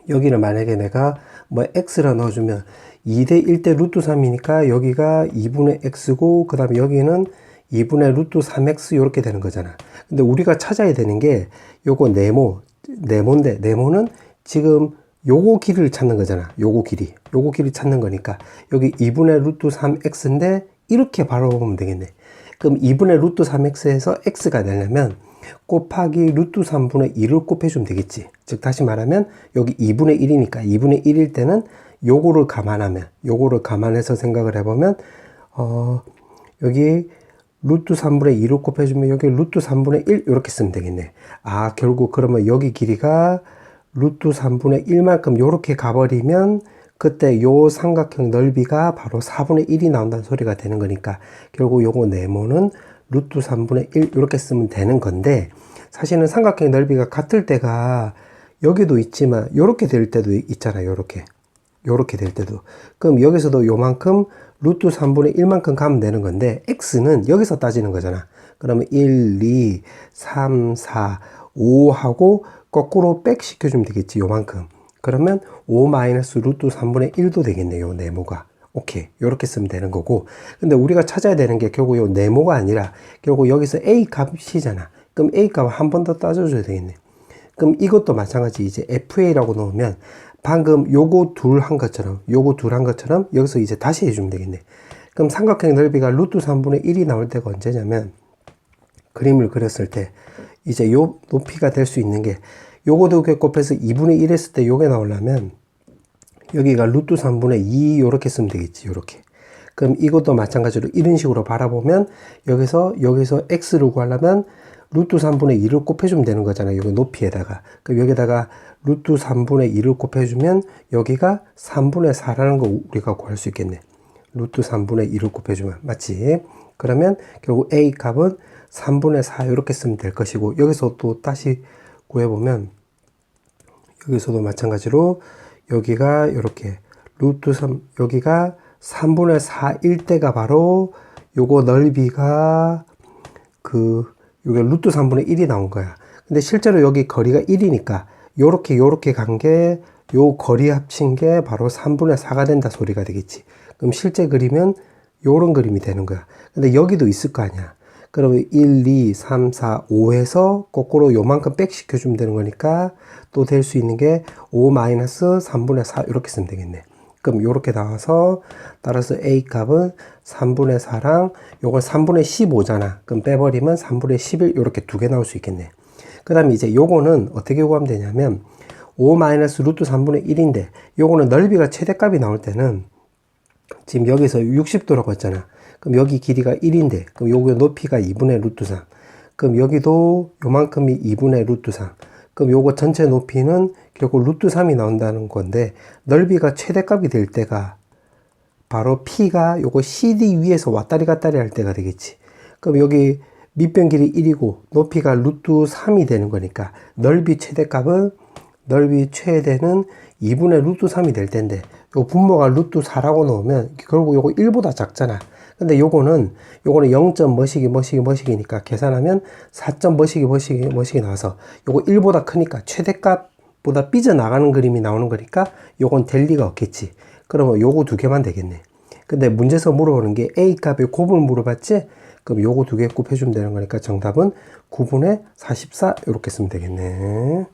여기를 만약에 내가 뭐 x라 넣어주면 2대 1대 루트 3이니까 여기가 2분의 x고 그 다음에 여기는 2분의 루트 3x 이렇게 되는 거잖아. 근데 우리가 찾아야 되는 게 요거 네모인데 네모는 지금 요거 길이를 찾는 거잖아. 요거 길이 찾는 거니까 여기 2분의 루트 3x인데 이렇게 바로 보면 되겠네. 그럼 2분의 루트 3x에서 x가 되려면 곱하기 루트 3분의 2를 곱해주면 되겠지. 즉 다시 말하면 여기 2분의 1이니까 2분의 1일 때는 요거를 감안해서 생각을 해보면 여기 루트 3분의 2를 곱해주면 여기 루트 3분의 1 이렇게 쓰면 되겠네. 아 결국 그러면 여기 길이가 루트 3분의 1만큼 요렇게 가버리면 그때 요 삼각형 넓이가 바로 4분의 1이 나온다는 소리가 되는 거니까 결국 요거 네모는 루트 3분의 1 이렇게 쓰면 되는 건데 사실은 삼각형 넓이가 같을 때가 여기도 있지만 요렇게 될 때도 있잖아요. 요렇게 될 때도. 그럼 여기서도 요만큼 루트 3분의 1만큼 가면 되는 건데 x는 여기서 따지는 거잖아. 그러면 1, 2, 3, 4, 5 하고 거꾸로 백 시켜주면 되겠지. 요만큼. 그러면 5 마이너스 루트 3분의 1도 되겠네요. 네모가. 오케이. 요렇게 쓰면 되는 거고. 근데 우리가 찾아야 되는 게 결국 요 네모가 아니라 결국 여기서 a 값이잖아. 그럼 a 값을 한 번 더 따져줘야 되겠네. 그럼 이것도 마찬가지 이제 fa라고 넣으면 방금 요거 둘 한 것처럼 여기서 이제 다시 해주면 되겠네. 그럼 삼각형 넓이가 루트 3분의 1이 나올 때가 언제냐면 그림을 그렸을 때 이제 요 높이가 될 수 있는 게 요거도 곱해서 2분의 1 했을 때 요게 나오려면 여기가 루트 3분의 2 요렇게 쓰면 되겠지. 요렇게. 그럼 이것도 마찬가지로 이런 식으로 바라보면 여기서 x를 구하려면 루트 3분의 2를 곱해주면 되는 거잖아요. 여기 높이에다가. 그럼 여기다가 루트 3분의 2를 곱해주면 여기가 3분의 4라는 거 우리가 구할 수 있겠네. 루트 3분의 2를 곱해주면. 맞지? 그러면 결국 a 값은 3분의 4 이렇게 쓰면 될 것이고 여기서 또 다시 구해보면 여기서도 마찬가지로 여기가 이렇게 루트 3 여기가 3분의 4일 때가 바로 요거 넓이가 요게 루트 3분의 1이 나온 거야. 근데 실제로 여기 거리가 1이니까 요렇게 간 게 요 거리 합친 게 바로 3분의 4가 된다 소리가 되겠지. 그럼 실제 그림은 요런 그림이 되는 거야. 근데 여기도 있을 거 아니야. 그러면 1, 2, 3, 4, 5에서 거꾸로 요만큼 백 시켜주면 되는 거니까 또 될 수 있는 게 5 마이너스 3분의 4 이렇게 쓰면 되겠네. 그럼 요렇게 나와서 따라서 a 값은 3분의 4랑 요걸 3분의 15잖아. 그럼 빼버리면 3분의 11 요렇게 두 개 나올 수 있겠네. 그 다음에 이제 요거는 어떻게 구하면 되냐면 5 마이너스 루트 3분의 1인데 요거는 넓이가 최대값이 나올 때는 지금 여기서 60도라고 했잖아. 그럼 여기 길이가 1인데 그럼 요거 높이가 2분의 루트 3. 그럼 여기도 요만큼이 2분의 루트 3. 그럼 요거 전체 높이는 결국 루트 3이 나온다는 건데 넓이가 최대값이 될 때가 바로 P가 요거 CD 위에서 왔다리 갔다리 할 때가 되겠지. 그럼 여기 밑변 길이 1이고 높이가 루트 3이 되는 거니까 넓이 최대값은 넓이 최대는 2분의 루트 3이 될 텐데 요 분모가 루트 4라고 넣으면 결국 요거 1보다 작잖아. 근데 요거는 0점 뭐시기니까 계산하면 4점 뭐시기 나와서 요거 1보다 크니까 최대값보다 삐져나가는 그림이 나오는 거니까 요건 될 리가 없겠지. 그러면 요거 두 개만 되겠네. 근데 문제에서 물어보는 게 A 값의 곱을 물어봤지? 그럼 요거 두 개 곱해주면 되는 거니까 정답은 9분의 44 이렇게 쓰면 되겠네.